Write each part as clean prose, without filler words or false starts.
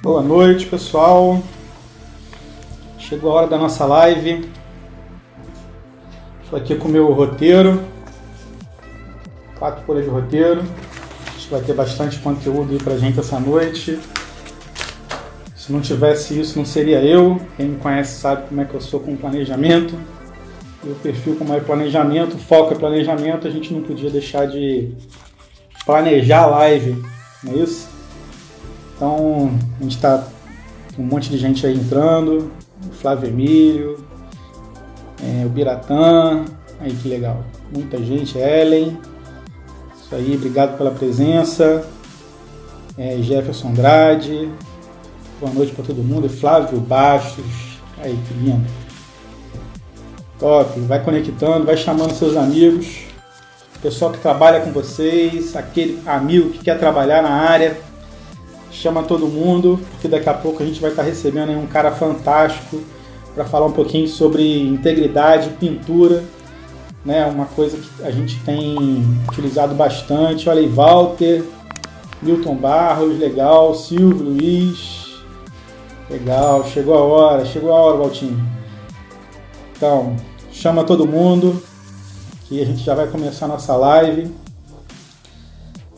Boa noite, pessoal. Chegou a hora da nossa live. Estou aqui com o meu roteiro. 4 folhas de roteiro. Acho que vai ter bastante conteúdo aí pra gente essa noite. Se não tivesse isso, não seria eu. Quem me conhece sabe como é que eu sou com planejamento. E o perfil como é planejamento, foco é planejamento, a gente não podia deixar de planejar a live, não é isso? Então, a gente está com um monte de gente aí entrando, o Flávio Emílio, o Biratã, aí que legal, muita gente, Ellen, isso aí, obrigado pela presença, Jefferson Andrade, boa noite para todo mundo, Flávio Bastos, aí que lindo, top, vai conectando, vai chamando seus amigos, pessoal que trabalha com vocês, aquele amigo que quer trabalhar na área, chama todo mundo, porque daqui a pouco a gente vai estar recebendo aí um cara fantástico para falar um pouquinho sobre integridade, pintura, né? Uma coisa que a gente tem utilizado bastante. Olha aí, Walter, Milton Barros, legal, Silvio Luiz, legal, chegou a hora, Valtinho. Então, chama todo mundo, que a gente já vai começar a nossa live.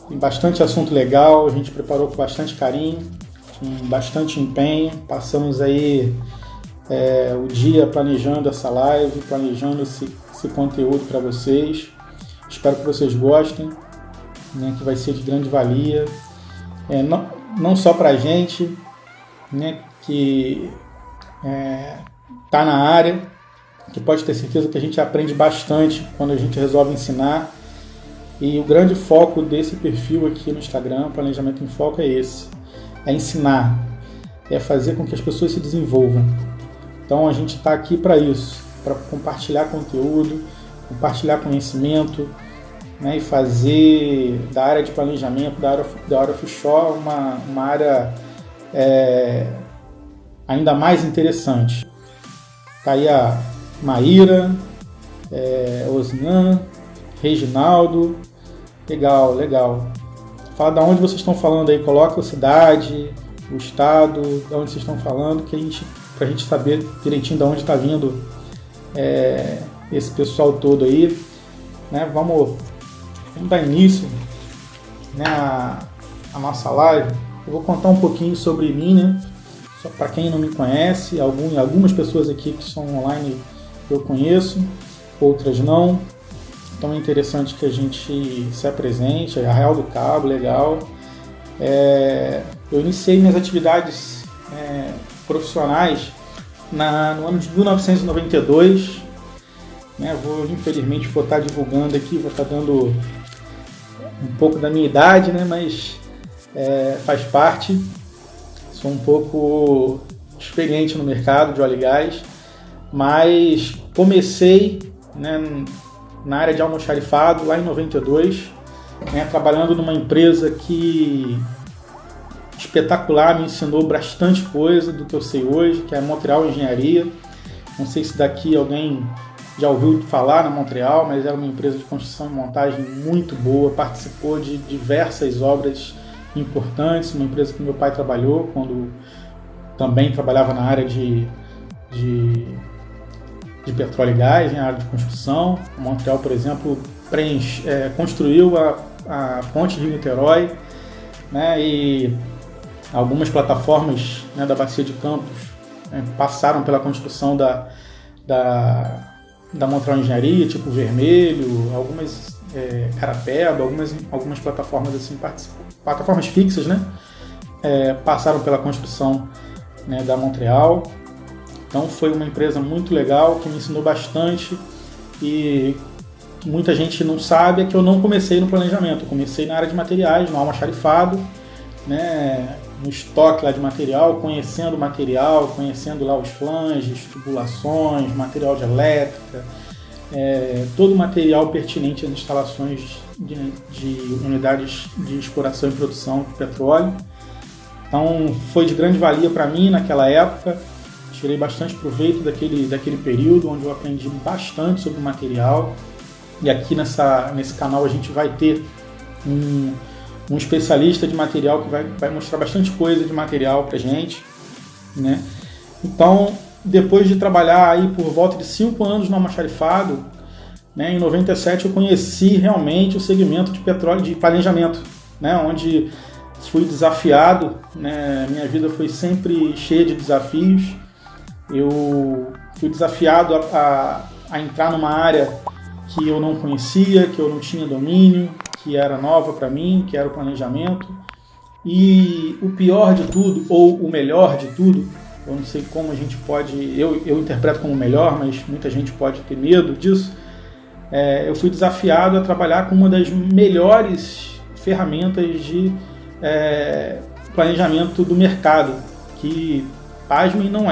Tem bastante assunto legal, a gente preparou com bastante carinho, com bastante empenho. Passamos aí o dia planejando essa live, planejando esse conteúdo para vocês. Espero que vocês gostem, né, que vai ser de grande valia, não só para a gente, né, que está na área, que pode ter certeza que a gente aprende bastante quando a gente resolve ensinar. E o grande foco desse perfil aqui no Instagram, Planejamento em Foco, é esse. É ensinar. É fazer com que as pessoas se desenvolvam. Então a gente está aqui para isso. Para compartilhar conteúdo, compartilhar conhecimento, né, e fazer da área de planejamento, da área offshore, uma área ainda mais interessante. Está aí a Maíra, Osnan, Reginaldo, legal. Fala de onde vocês estão falando aí, coloca a cidade, o estado, de onde vocês estão falando, pra gente saber direitinho de onde está vindo esse pessoal todo aí, né? Vamos dar início, né, a nossa live. Eu vou contar um pouquinho sobre mim, né? Só para quem não me conhece, algumas pessoas aqui que são online eu conheço, outras não. Então é interessante que a gente se apresente, Arraial do Cabo, legal. Eu iniciei minhas atividades profissionais no ano de 1992. Né? Infelizmente vou estar divulgando aqui, vou estar dando um pouco da minha idade, né? Mas faz parte. Sou um pouco experiente no mercado de óleo e gás, mas comecei, né, na área de almoxarifado, lá em 92, né, trabalhando numa empresa que espetacular, me ensinou bastante coisa do que eu sei hoje, que é a Montreal Engenharia. Não sei se daqui alguém já ouviu falar na Montreal, mas era uma empresa de construção e montagem muito boa, participou de diversas obras importantes, uma empresa que meu pai trabalhou quando também trabalhava na área de petróleo e gás, na área de construção. Montreal, por exemplo, construiu a ponte de Niterói, né, e algumas plataformas, né, da Bacia de Campos passaram pela construção da Montreal Engenharia, tipo Vermelho, algumas Carapeba, algumas plataformas assim, plataformas fixas, né, passaram pela construção, né, da Montreal. Então foi uma empresa muito legal, que me ensinou bastante, e muita gente não sabe que eu não comecei no planejamento, eu comecei na área de materiais, no almoxarifado, né, no estoque lá de material, conhecendo material, conhecendo lá os flanges, tubulações, material de elétrica, todo o material pertinente às instalações de unidades de exploração e produção de petróleo. Então foi de grande valia para mim naquela época. Tirei bastante proveito daquele período, onde eu aprendi bastante sobre o material. E aqui nesse canal a gente vai ter um especialista de material que vai mostrar bastante coisa de material para a gente, né? Então, depois de trabalhar aí por volta de 5 anos no almoxarifado, né, em 97 eu conheci realmente o segmento de petróleo, de planejamento, né, onde fui desafiado, né, minha vida foi sempre cheia de desafios. Eu fui desafiado a entrar numa área que eu não conhecia, que eu não tinha domínio, que era nova para mim, que era o planejamento. E o pior de tudo, ou o melhor de tudo, eu não sei como a gente pode, eu interpreto como melhor, mas muita gente pode ter medo disso, eu fui desafiado a trabalhar com uma das melhores ferramentas de planejamento do mercado, que, pasmem, não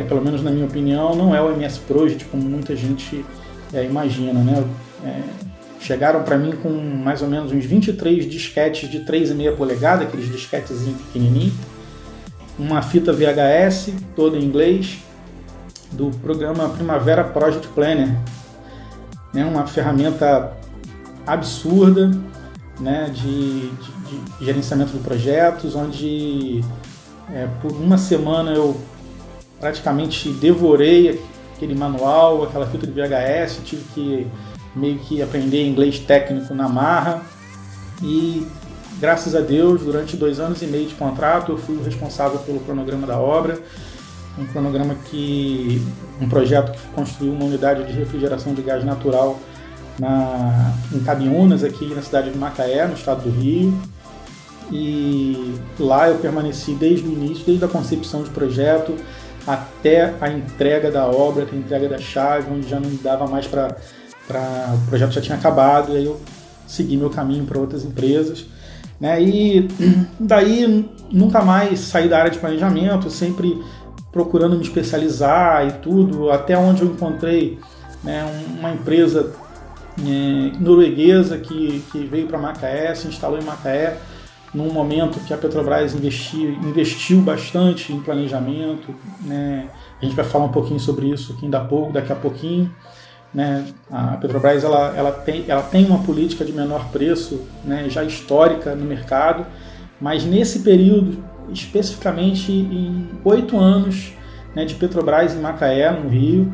pelo menos na minha opinião, não é o MS Project, como muita gente imagina, né? Chegaram para mim com mais ou menos uns 23 disquetes de 3,5 polegadas, aqueles disquetezinhos pequenininhos, uma fita VHS, toda em inglês, do programa Primavera Project Planner, né? Uma ferramenta absurda, né? de gerenciamento de projetos, onde por uma semana eu praticamente devorei aquele manual, aquela fita de VHS, tive que meio que aprender inglês técnico na marra e, graças a Deus, durante 2 anos e meio de contrato, eu fui o responsável pelo cronograma da obra, um projeto que construiu uma unidade de refrigeração de gás natural em Cabiúnas, aqui na cidade de Macaé, no estado do Rio. E lá eu permaneci desde o início, desde a concepção de projeto até a entrega da obra, até a entrega da chave, onde já não dava mais o projeto já tinha acabado, e aí eu segui meu caminho para outras empresas, né? E daí nunca mais saí da área de planejamento, sempre procurando me especializar e tudo, até onde eu encontrei, né, uma empresa norueguesa que veio para Macaé, se instalou em Macaé, num momento que a Petrobras investiu bastante em planejamento, né? A gente vai falar um pouquinho sobre isso aqui daqui a pouquinho, né? A Petrobras ela tem uma política de menor preço, né, já histórica no mercado, mas nesse período, especificamente em 8 anos, né, de Petrobras em Macaé, no Rio,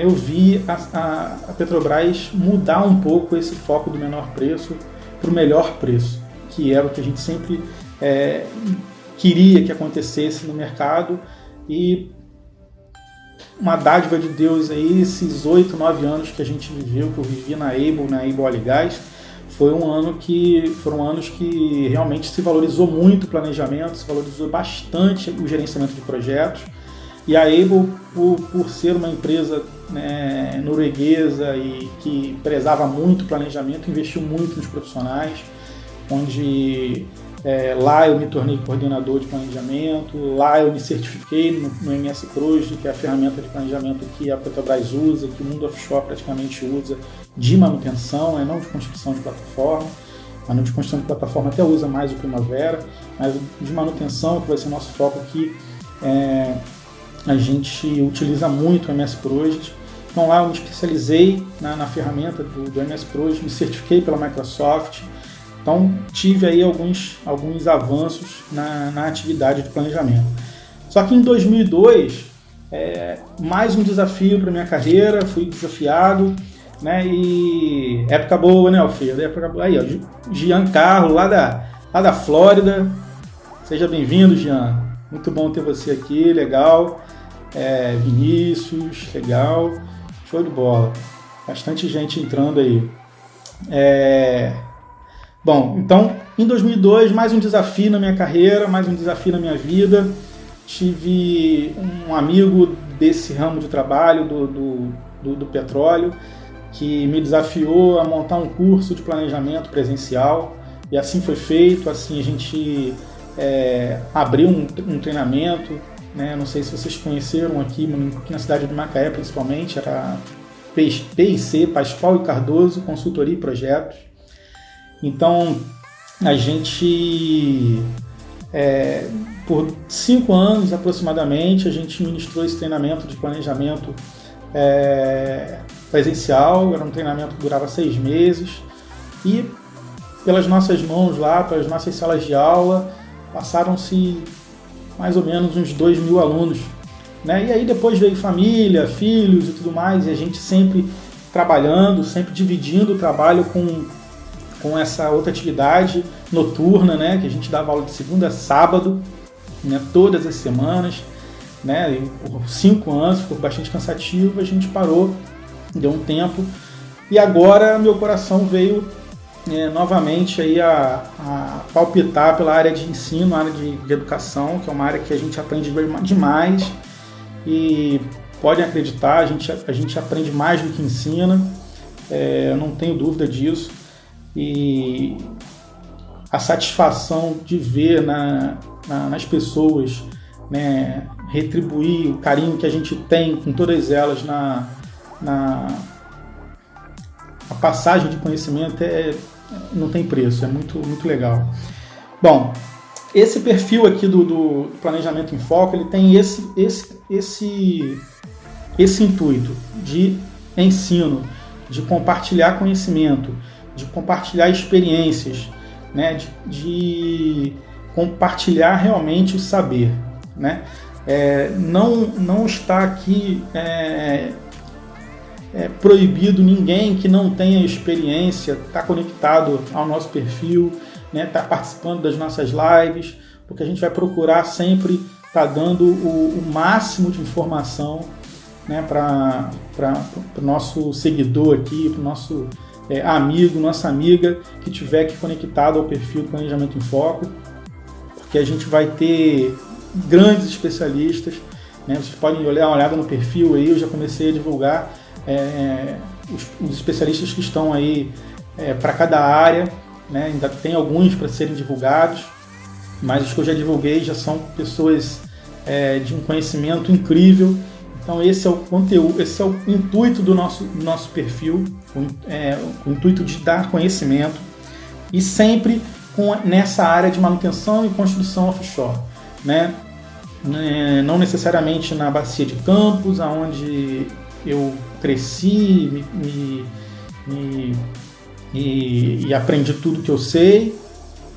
eu vi a Petrobras mudar um pouco esse foco do menor preço para o melhor preço, que era o que a gente sempre queria que acontecesse no mercado. E uma dádiva de Deus aí, esses 8, 9 anos que a gente viveu, que eu vivi na Able Óleo e Gás, foram anos que realmente se valorizou muito o planejamento, se valorizou bastante o gerenciamento de projetos. E a Able, por ser uma empresa, né, norueguesa e que prezava muito o planejamento, investiu muito nos profissionais, onde lá eu me tornei coordenador de planejamento, lá eu me certifiquei no MS Project, que é a ferramenta de planejamento que a Petrobras usa, que o mundo offshore praticamente usa, de manutenção, não de construção de plataforma. A de construção de plataforma até usa mais o Primavera, mas de manutenção, que vai ser nosso foco aqui, a gente utiliza muito o MS Project. Então lá eu me especializei na ferramenta do MS Project, me certifiquei pela Microsoft. Então tive aí alguns avanços na atividade de planejamento. Só que em 2002, mais um desafio para minha carreira, fui desafiado, né? E época boa, né, Alfredo? Época boa. Aí, ó, Giancarlo, lá da Flórida. Seja bem-vindo, Gian. Muito bom ter você aqui, legal. Vinícius, legal. Show de bola. Bastante gente entrando aí. Bom, então, em 2002, mais um desafio na minha carreira, mais um desafio na minha vida. Tive um amigo desse ramo de trabalho, do petróleo, que me desafiou a montar um curso de planejamento presencial. E assim foi feito, assim a gente abriu um treinamento, né? Não sei se vocês conheceram aqui na cidade de Macaé, principalmente, era PIC, Pascoal e Cardoso, Consultoria e Projetos. Então, a gente, por 5 anos aproximadamente, a gente ministrou esse treinamento de planejamento presencial. Era um treinamento que durava 6 meses. E pelas nossas mãos lá, pelas nossas salas de aula, passaram-se mais ou menos uns 2.000 alunos, né? E aí depois veio família, filhos e tudo mais, e a gente sempre trabalhando, sempre dividindo o trabalho com essa outra atividade noturna, né? Que a gente dava aula de segunda a sábado, né? Todas as semanas, né? E por 5 anos, ficou bastante cansativo, a gente parou, deu um tempo, e agora meu coração veio novamente aí a palpitar pela área de ensino, a área de educação, que é uma área que a gente aprende demais, e podem acreditar, a gente aprende mais do que ensina, eu não tenho dúvida disso, e a satisfação de ver nas pessoas, né, retribuir o carinho que a gente tem com todas elas na passagem de conhecimento não tem preço, é muito, muito legal. Bom, esse perfil aqui do Planejamento em Foco, ele tem esse intuito de ensino, de compartilhar conhecimento, de compartilhar experiências, né, de compartilhar realmente o saber, né? Não está aqui proibido ninguém que não tenha experiência estar conectado ao nosso perfil, né, estar participando das nossas lives, porque a gente vai procurar sempre estar dando o máximo de informação, né, para o nosso seguidor aqui, para o nosso amigo, nossa amiga que estiver aqui conectado ao perfil do Planejamento em Foco, porque a gente vai ter grandes especialistas, né? Vocês podem olhar uma olhada no perfil aí, eu já comecei a divulgar os especialistas que estão aí para cada área, né? Ainda tem alguns para serem divulgados, mas os que eu já divulguei já são pessoas de um conhecimento incrível. Então esse é o conteúdo, esse é o intuito do nosso perfil, o intuito de dar conhecimento, e sempre nessa área de manutenção e construção offshore, né? Não necessariamente na bacia de Campos, aonde eu cresci e aprendi tudo que eu sei,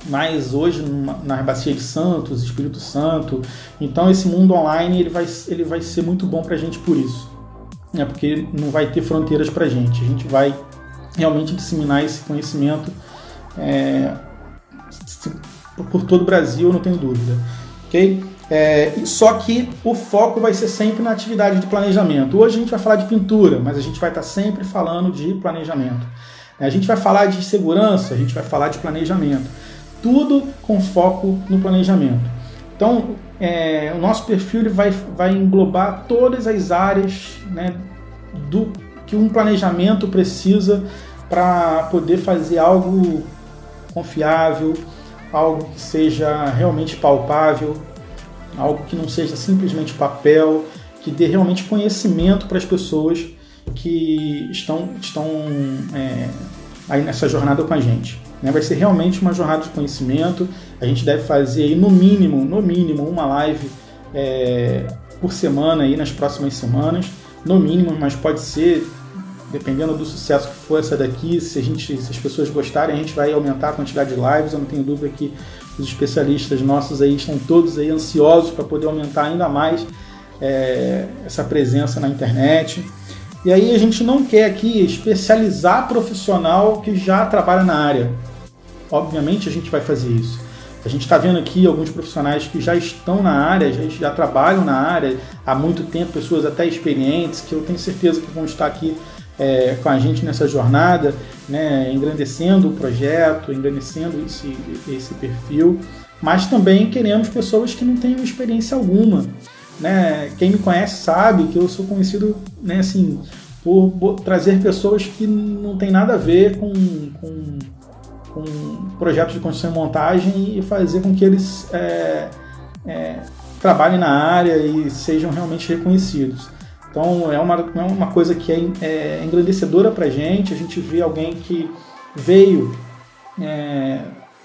mas hoje na bacia de Santos, Espírito Santo. Então esse mundo online ele vai ser muito bom para a gente por isso, né? Porque não vai ter fronteiras para a gente vai realmente disseminar esse conhecimento por todo o Brasil, eu não tenho dúvida, ok? Só que o foco vai ser sempre na atividade de planejamento. Hoje a gente vai falar de pintura, mas a gente vai estar sempre falando de planejamento. A gente vai falar de segurança, a gente vai falar de planejamento. Tudo com foco no planejamento. Então, o nosso perfil ele vai englobar todas as áreas, né, do que um planejamento precisa para poder fazer algo confiável, algo que seja realmente palpável, algo que não seja simplesmente papel, que dê realmente conhecimento para as pessoas que estão aí nessa jornada com a gente, né? Vai ser realmente uma jornada de conhecimento. A gente deve fazer aí, no mínimo, uma live por semana aí nas próximas semanas, no mínimo, mas pode ser, dependendo do sucesso que for essa daqui, se as pessoas gostarem, a gente vai aumentar a quantidade de lives. Eu não tenho dúvida que os especialistas nossos aí estão todos aí ansiosos para poder aumentar ainda mais essa presença na internet. E aí a gente não quer aqui especializar profissional que já trabalha na área. Obviamente a gente vai fazer isso. A gente está vendo aqui alguns profissionais que já estão na área, já trabalham na área há muito tempo, pessoas até experientes, que eu tenho certeza que vão estar aqui com a gente nessa jornada, né, engrandecendo o projeto, engrandecendo esse perfil, mas também queremos pessoas que não tenham experiência alguma, né? Quem me conhece sabe que eu sou conhecido, né, assim, por trazer pessoas que não tem nada a ver com projetos de construção e montagem e fazer com que eles trabalhem na área e sejam realmente reconhecidos. Então é uma coisa que é engrandecedora para a gente vê alguém que veio,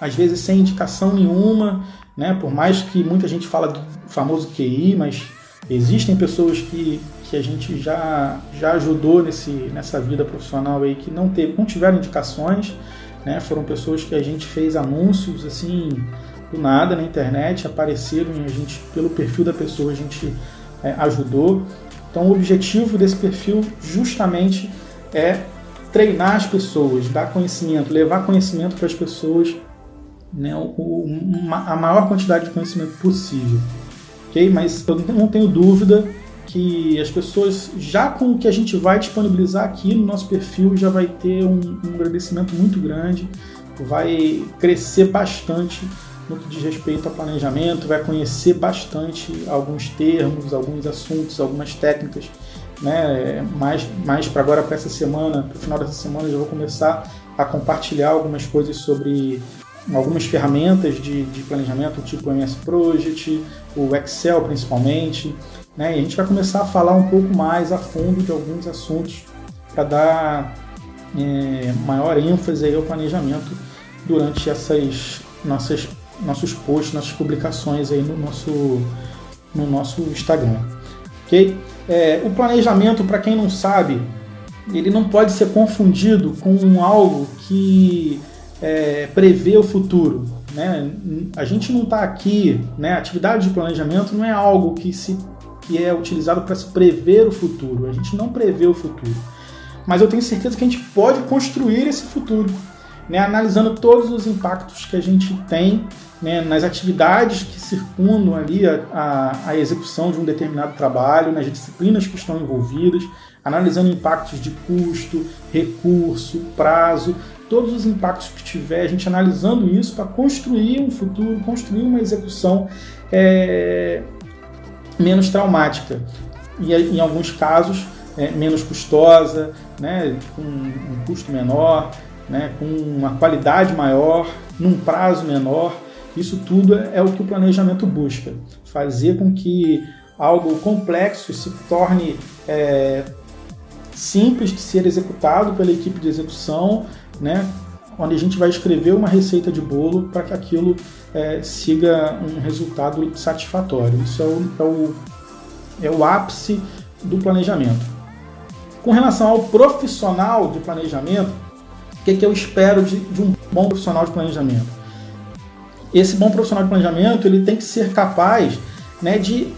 às vezes sem indicação nenhuma, né? Por mais que muita gente fala do famoso QI, mas existem pessoas que a gente já ajudou nessa vida profissional aí, que não tiveram indicações, né? Foram pessoas que a gente fez anúncios assim do nada na internet, apareceram e a gente, pelo perfil da pessoa, a gente ajudou. Então o objetivo desse perfil justamente é treinar as pessoas, dar conhecimento, levar conhecimento para as pessoas, né? A maior quantidade de conhecimento possível. Okay? Mas eu não tenho dúvida que as pessoas, já com o que a gente vai disponibilizar aqui no nosso perfil, já vai ter um agradecimento muito grande, vai crescer bastante no que diz respeito a planejamento, vai conhecer bastante alguns termos, alguns assuntos, algumas técnicas, né? Mais para agora, para essa semana, para o final dessa semana, eu já vou começar a compartilhar algumas coisas sobre algumas ferramentas de planejamento, tipo o MS Project, o Excel principalmente, né? E a gente vai começar a falar um pouco mais a fundo de alguns assuntos para dar maior ênfase aí ao planejamento durante essas nossos posts, nossas publicações aí no nosso Instagram. Okay? O planejamento, para quem não sabe, ele não pode ser confundido com algo que prevê o futuro, né? A gente não está aqui, né? A atividade de planejamento não é algo que é utilizado para se prever o futuro. A gente não prevê o futuro. Mas eu tenho certeza que a gente pode construir esse futuro, né? Analisando todos os impactos que a gente tem, né, nas atividades que circundam ali a execução de um determinado trabalho, nas disciplinas que estão envolvidas, analisando impactos de custo, recurso, prazo, todos os impactos que tiver, a gente analisando isso para construir um futuro, construir uma execução menos traumática e, em alguns casos, menos custosa, né, com um custo menor, né, com uma qualidade maior, num prazo menor. Isso tudo é o que o planejamento busca, fazer com que algo complexo se torne simples de ser executado pela equipe de execução, né, onde a gente vai escrever uma receita de bolo para que aquilo siga um resultado satisfatório. Isso é o ápice do planejamento. Com relação ao profissional de planejamento, o que eu espero de um bom profissional de planejamento? Esse bom profissional de planejamento ele tem que ser capaz, né, de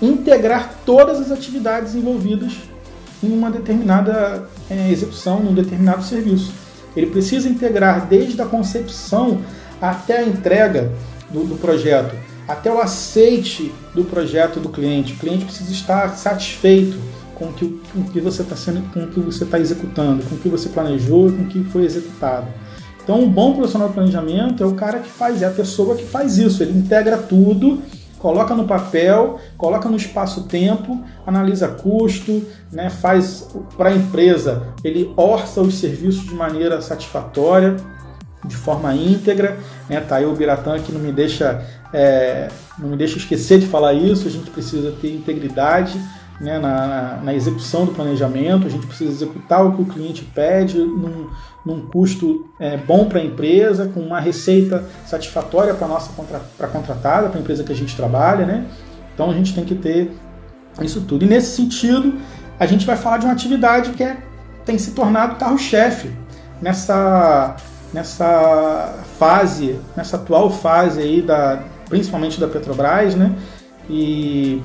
integrar todas as atividades envolvidas em uma determinada execução, num determinado serviço. Ele precisa integrar desde a concepção até a entrega do projeto, até o aceite do projeto do cliente. O cliente precisa estar satisfeito com o que você está executando, com o que você planejou, com o que foi executado. Então, um bom profissional de planejamento é o cara que faz, é a pessoa que faz isso. Ele integra tudo, coloca no papel, coloca no espaço-tempo, analisa custo, né, faz para a empresa, ele orça os serviços de maneira satisfatória, de forma íntegra, né? Tá aí o Biratã que não me deixa esquecer de falar isso. A gente precisa ter integridade, né, na execução do planejamento. A gente precisa executar o que o cliente pede num custo bom para a empresa, com uma receita satisfatória para a contratada, para a empresa que a gente trabalha, né? Então a gente tem que ter isso tudo. E nesse sentido, a gente vai falar de uma atividade que tem se tornado carro-chefe nessa atual fase aí principalmente da Petrobras, né? E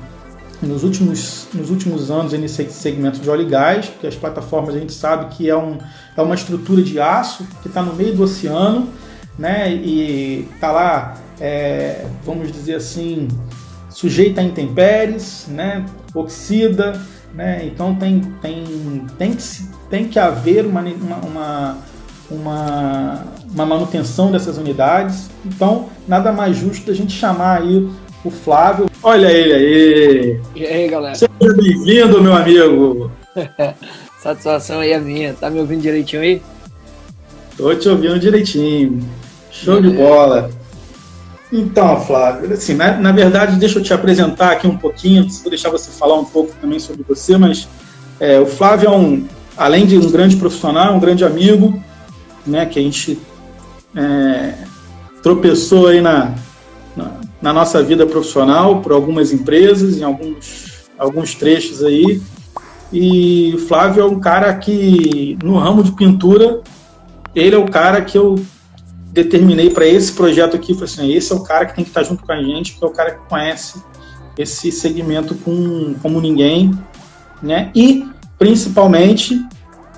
nos últimos anos nesse segmento de óleo e gás, que as plataformas a gente sabe que é uma estrutura de aço que está no meio do oceano, né? E está lá, vamos dizer assim, sujeita a intempéries, né? Oxida, né? Então tem que haver uma manutenção dessas unidades. Então, nada mais justo da gente chamar aí o Flávio. Olha ele aí! E aí, galera? Seja bem-vindo, meu amigo! Satisfação aí é minha. Tá me ouvindo direitinho aí? Tô te ouvindo direitinho. Show de bola! Então, Flávio, assim, na verdade, deixa eu te apresentar aqui um pouquinho, vou deixar você falar um pouco também sobre você, mas o Flávio além de um grande profissional, um grande amigo, né, que a gente tropeçou aí na nossa vida profissional por algumas empresas, em alguns trechos aí. E o Flávio é um cara que, no ramo de pintura, ele é o cara que eu determinei para esse projeto aqui, falei assim, esse é o cara que tem que estar junto com a gente, porque é o cara que conhece esse segmento como ninguém, né? E, principalmente,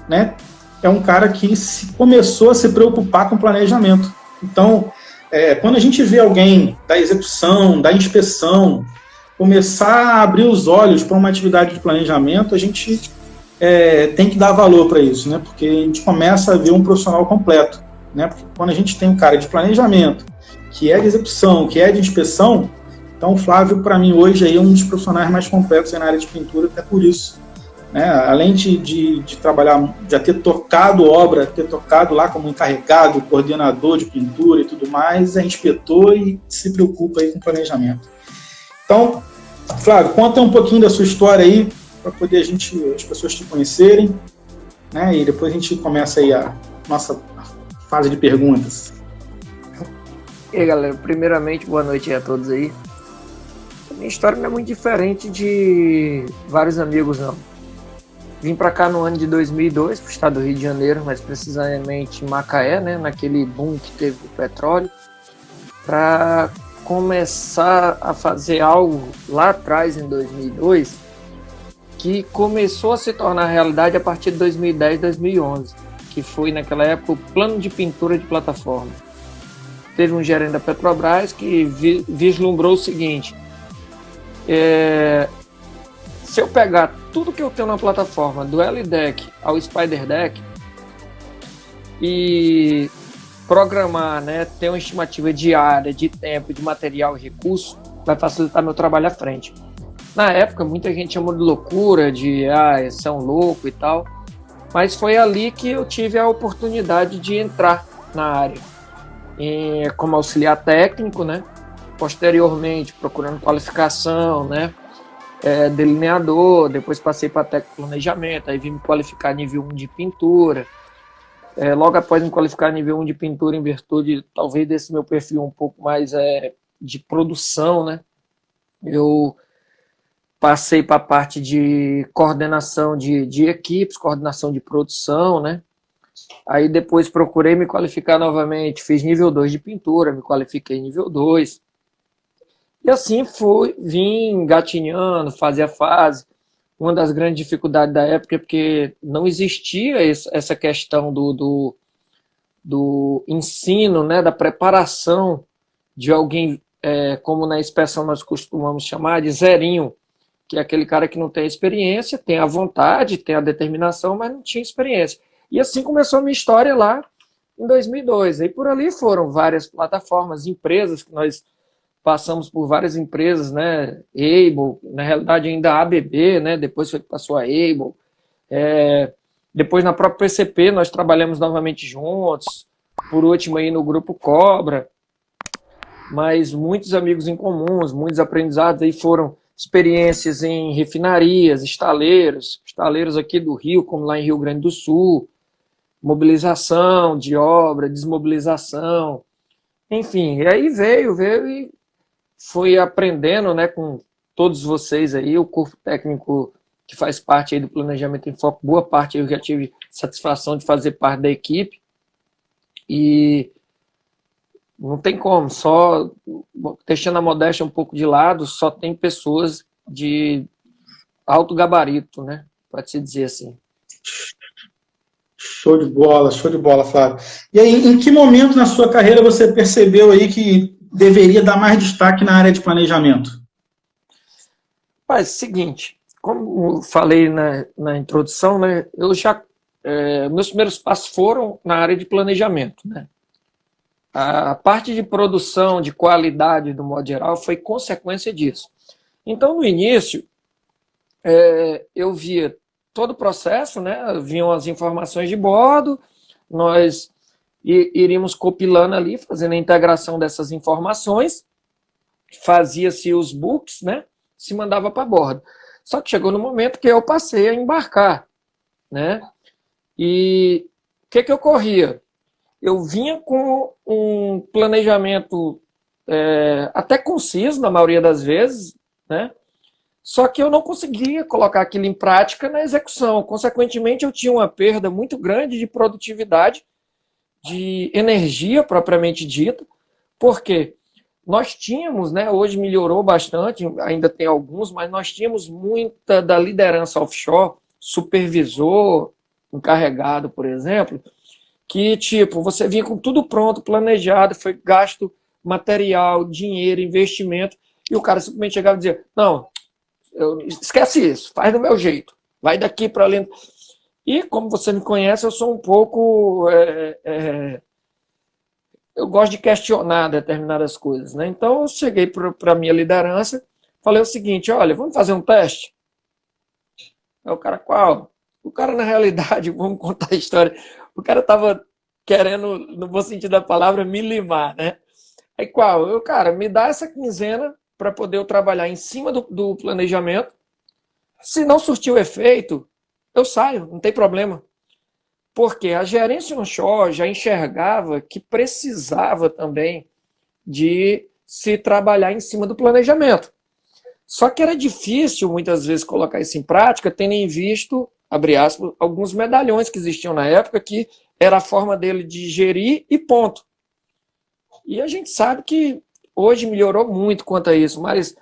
né, é um cara que começou a se preocupar com planejamento. Então, quando a gente vê alguém da execução, da inspeção, começar a abrir os olhos para uma atividade de planejamento, a gente tem que dar valor para isso, né? Porque a gente começa a ver um profissional completo, né? Porque quando a gente tem um cara de planejamento, que é de execução, que é de inspeção, então o Flávio, para mim, hoje aí, é um dos profissionais mais completos na área de pintura, até por isso. Né? Além de trabalhar, já ter tocado obra, ter tocado lá como encarregado, coordenador de pintura e tudo mais, é inspetor e se preocupa aí com planejamento. Então, Flávio, conta um pouquinho da sua história aí, para poder as pessoas te conhecerem, né? E depois a gente começa aí a nossa fase de perguntas. E aí, galera, primeiramente, boa noite a todos aí. A minha história não é muito diferente de vários amigos, não. Vim para cá no ano de 2002, para o estado do Rio de Janeiro, mais precisamente em Macaé, né, naquele boom que teve do petróleo, para começar a fazer algo lá atrás, em 2002, que começou a se tornar realidade a partir de 2010, 2011, que foi, naquela época, o plano de pintura de plataforma. Teve um gerente da Petrobras que vislumbrou o seguinte: se eu pegar tudo que eu tenho na plataforma, do L-Deck ao Spider Deck, e programar, né, ter uma estimativa de área, de tempo, de material e recurso, vai facilitar meu trabalho à frente. Na época, muita gente chamou de loucura, de esse é um louco e tal, mas foi ali que eu tive a oportunidade de entrar na área, como auxiliar técnico, né? Posteriormente, procurando qualificação, né? Delineador, depois passei para técnico de planejamento, aí vim me qualificar nível 1 de pintura. Logo após me qualificar nível 1 de pintura, em virtude talvez desse meu perfil um pouco mais de produção, né? Eu passei para a parte de coordenação de equipes, coordenação de produção, né? Aí depois procurei me qualificar novamente, fiz nível 2 de pintura, me qualifiquei nível 2. E assim vim engatinhando, fase a fase. Uma das grandes dificuldades da época é porque não existia essa questão do ensino, né, da preparação de alguém, como na inspeção nós costumamos chamar, de zerinho, que é aquele cara que não tem experiência, tem a vontade, tem a determinação, mas não tinha experiência. E assim começou a minha história lá em 2002. E por ali foram várias plataformas, empresas, que nós passamos por várias empresas, né? Able, na realidade ainda a ABB, né? Depois foi que passou a Able. Depois na própria PCP nós trabalhamos novamente juntos, por último aí no Grupo Cobra, mas muitos amigos em comuns, muitos aprendizados aí foram experiências em refinarias, estaleiros aqui do Rio, como lá em Rio Grande do Sul, mobilização de obra, desmobilização, enfim, e aí veio e fui aprendendo, né, com todos vocês aí, o corpo técnico que faz parte aí do Planejamento em Foco, boa parte eu já tive satisfação de fazer parte da equipe, e não tem como, só deixando a modéstia um pouco de lado, só tem pessoas de alto gabarito, né, pode-se dizer assim. Show de bola, Flávio. E aí, em que momento na sua carreira você percebeu aí que deveria dar mais destaque na área de planejamento? Seguinte, como eu falei na introdução, né, meus primeiros passos foram na área de planejamento, né? A parte de produção, de qualidade, do modo geral, foi consequência disso. Então, no início, eu via todo o processo, né? Vinham as informações de bordo, nós iríamos compilando ali, fazendo a integração dessas informações, fazia-se os books, né? Se mandava para bordo. Só que chegou no momento que eu passei a embarcar, né? E o que ocorria? Eu vinha com um planejamento até conciso, na maioria das vezes, né? Só que eu não conseguia colocar aquilo em prática na execução. Consequentemente, eu tinha uma perda muito grande de produtividade de energia propriamente dita, porque nós tínhamos, né, hoje melhorou bastante, ainda tem alguns, mas nós tínhamos muita da liderança offshore, supervisor, encarregado, por exemplo, que, tipo, você vinha com tudo pronto, planejado, foi gasto material, dinheiro, investimento, e o cara simplesmente chegava e dizia, não, esquece isso, faz do meu jeito, vai daqui para ali. E, como você me conhece, eu sou um pouco... eu gosto de questionar determinadas coisas, né? Então, eu cheguei para a minha liderança, falei o seguinte, olha, vamos fazer um teste? Aí o cara, qual? O cara, na realidade, vamos contar a história, o cara estava querendo, no bom sentido da palavra, me limar, né? Aí qual? Eu, cara, me dá essa quinzena para poder eu trabalhar em cima do planejamento. Se não surtir o efeito, eu saio, não tem problema. Porque a gerência onshore já enxergava que precisava também de se trabalhar em cima do planejamento. Só que era difícil, muitas vezes, colocar isso em prática, tendo em visto, abre aspas, alguns medalhões que existiam na época, que era a forma dele de gerir e ponto. E a gente sabe que hoje melhorou muito quanto a isso, mas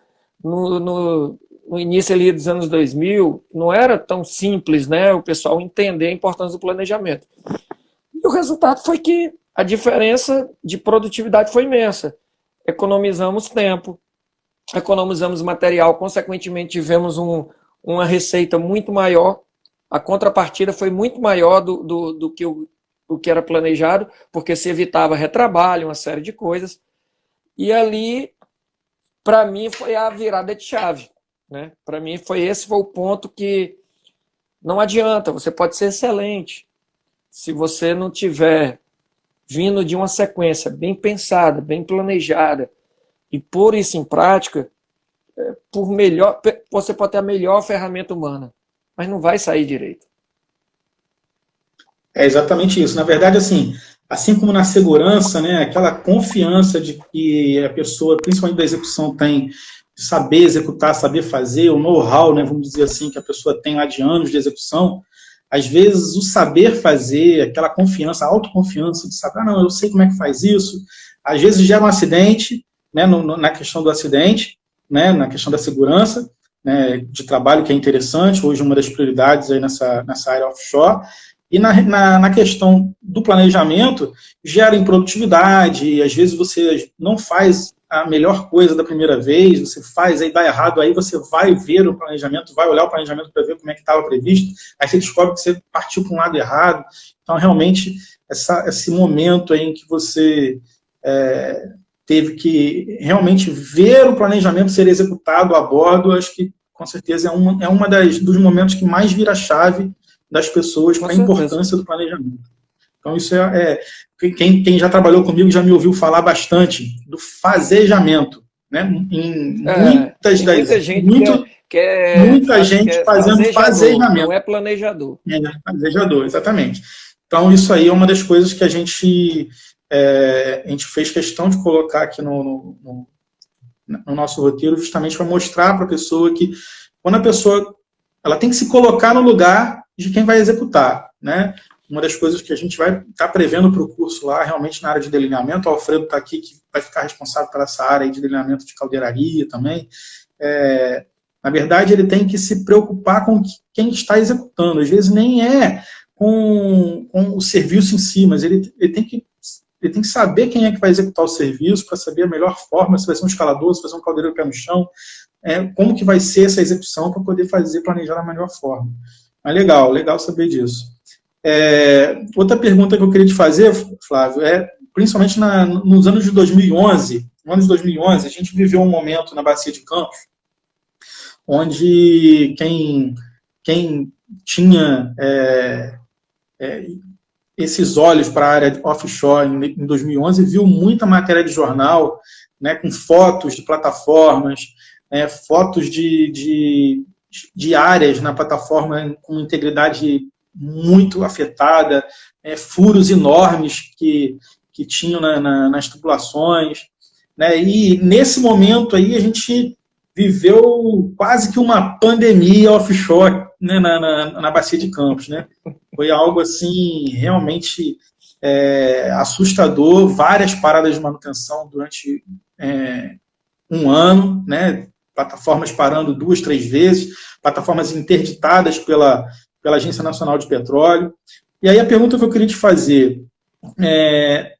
no início ali dos anos 2000, não era tão simples, né, o pessoal entender a importância do planejamento. E o resultado foi que a diferença de produtividade foi imensa. Economizamos tempo, economizamos material, consequentemente tivemos uma receita muito maior, a contrapartida foi muito maior do que era planejado, porque se evitava retrabalho, uma série de coisas. E ali, para mim, foi a virada de chave. Né? Para mim, esse foi o ponto que não adianta, você pode ser excelente. Se você não tiver vindo de uma sequência bem pensada, bem planejada, e pôr isso em prática, você pode ter a melhor ferramenta humana, mas não vai sair direito. É exatamente isso. Na verdade, assim como na segurança, né, aquela confiança de que a pessoa, principalmente da execução, tem de saber executar, saber fazer, o know-how, né, vamos dizer assim, que a pessoa tem lá de anos de execução, às vezes o saber fazer, aquela confiança, a autoconfiança de saber, não, eu sei como é que faz isso, às vezes gera um acidente, né, na questão do acidente, né, na questão da segurança, né, de trabalho, que é interessante, hoje uma das prioridades aí nessa área offshore. E na questão do planejamento, gera improdutividade, e às vezes você não faz a melhor coisa da primeira vez, você faz, aí dá errado, aí você vai ver o planejamento, vai olhar o planejamento para ver como é que estava previsto, aí você descobre que você partiu para um lado errado. Então, realmente, esse momento aí em que você teve que realmente ver o planejamento ser executado a bordo, acho que, com certeza, é uma dos momentos que mais vira chave das pessoas para a importância do planejamento. Então, isso quem já trabalhou comigo já me ouviu falar bastante do fazejamento, né? Muita gente fazendo fazejamento. Não é planejador. Fazejador, exatamente. Então, isso aí é uma das coisas que a gente fez questão de colocar aqui no nosso roteiro, justamente para mostrar para a pessoa que, quando a pessoa ela tem que se colocar no lugar de quem vai executar, né? Uma das coisas que a gente vai estar prevendo para o curso lá, realmente na área de delineamento, o Alfredo está aqui, que vai ficar responsável por essa área de delineamento de caldeiraria também. Na verdade, ele tem que se preocupar com quem está executando. Às vezes nem é com o serviço em si, mas ele tem que saber quem é que vai executar o serviço, para saber a melhor forma, se vai ser um escalador, se vai ser um caldeiro pé no chão, como que vai ser essa execução para poder planejar da melhor forma. Mas legal saber disso. Outra pergunta que eu queria te fazer, Flávio, principalmente nos anos de 2011, no ano de 2011, a gente viveu um momento na Bacia de Campos, onde quem tinha esses olhos para a área offshore em 2011 viu muita matéria de jornal, né, com fotos de plataformas, fotos de áreas na plataforma com integridade muito afetada, furos enormes que tinham nas tubulações, né? E nesse momento aí a gente viveu quase que uma pandemia offshore, né, na Bacia de Campos, né? Foi algo assim realmente assustador, várias paradas de manutenção durante um ano, né? Plataformas parando 2, 3 vezes, plataformas interditadas pela Agência Nacional de Petróleo. E aí a pergunta que eu queria te fazer é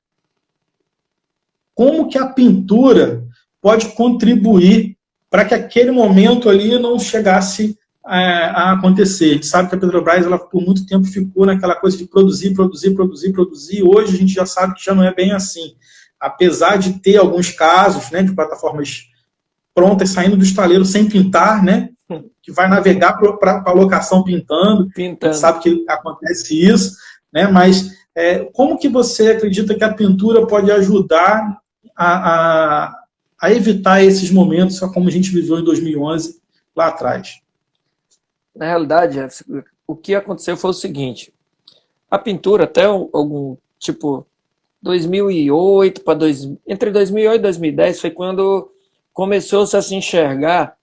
como que a pintura pode contribuir para que aquele momento ali não chegasse a acontecer. A gente sabe que a Petrobras, ela, por muito tempo, ficou naquela coisa de produzir. Hoje a gente já sabe que já não é bem assim. Apesar de ter alguns casos, né, de plataformas prontas saindo do estaleiro sem pintar, né, que vai navegar para a locação pintando. A gente sabe que acontece isso, né, mas como que você acredita que a pintura pode ajudar a evitar esses momentos, como a gente viveu em 2011, lá atrás? Na realidade, o que aconteceu foi o seguinte: a pintura, até algum tipo 2008 para entre 2008 e 2010 foi quando começou-se a se enxergar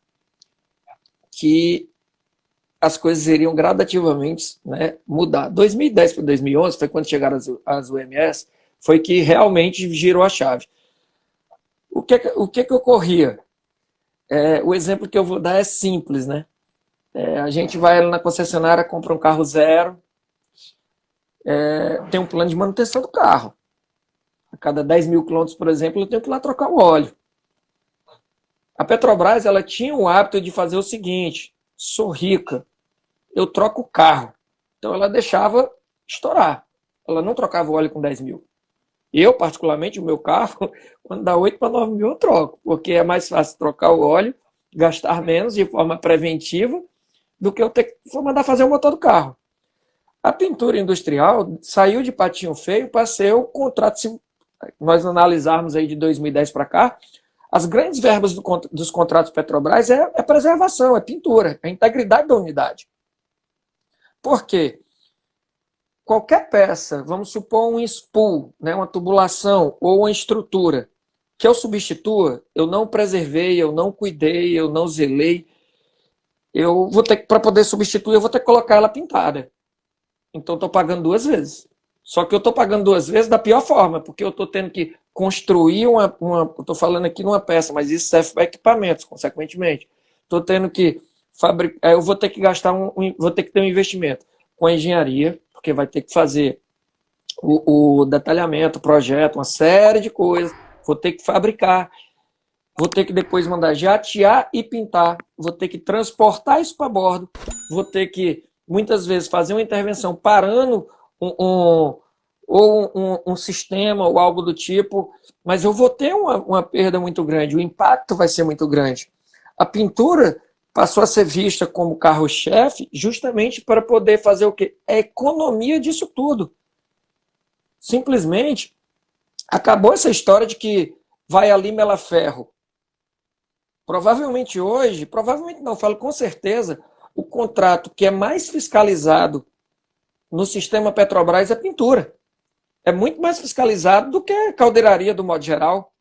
que as coisas iriam gradativamente, né, mudar. 2010 para 2011 foi quando chegaram as UMS, foi que realmente girou a chave. O que ocorria? O exemplo que eu vou dar é simples, né? A gente vai na concessionária, compra um carro zero, tem um plano de manutenção do carro. A cada 10 mil quilômetros, por exemplo, eu tenho que ir lá trocar o óleo. A Petrobras, ela tinha o hábito de fazer o seguinte: sou rica, eu troco o carro. Então ela deixava estourar. Ela não trocava o óleo com 10 mil. Eu, particularmente, o meu carro, quando dá 8 para 9 mil, eu troco. Porque é mais fácil trocar o óleo, gastar menos de forma preventiva, do que eu ter que mandar fazer o motor do carro. A pintura industrial saiu de patinho feio para ser o contrato. Se nós analisarmos aí de 2010 para cá, as grandes verbas dos contratos Petrobras é preservação, é pintura, é a integridade da unidade. Por quê? Qualquer peça, vamos supor um spool, né, uma tubulação ou uma estrutura, que eu substitua, eu não preservei, eu não cuidei, eu não zelei, eu vou ter que, para poder substituir, eu vou ter que colocar ela pintada. Então estou pagando 2 vezes. Só que eu estou pagando 2 vezes da pior forma, porque eu estou tendo que construir estou falando aqui numa peça, mas isso serve para equipamentos, consequentemente. Estou tendo que fabricar, eu vou ter que gastar vou ter que ter um investimento com a engenharia, porque vai ter que fazer o detalhamento, o projeto, uma série de coisas, vou ter que fabricar, vou ter que depois mandar jatear e pintar, vou ter que transportar isso para bordo, vou ter que, muitas vezes, fazer uma intervenção parando um sistema ou algo do tipo, mas eu vou ter uma perda muito grande, o impacto vai ser muito grande. A pintura passou a ser vista como carro-chefe justamente para poder fazer o quê? A economia disso tudo. Simplesmente acabou essa história de que vai ali mela ferro. Provavelmente hoje, provavelmente não, falo com certeza, o contrato que é mais fiscalizado no sistema Petrobras é pintura. É muito mais fiscalizado do que a caldeiraria do modo geral.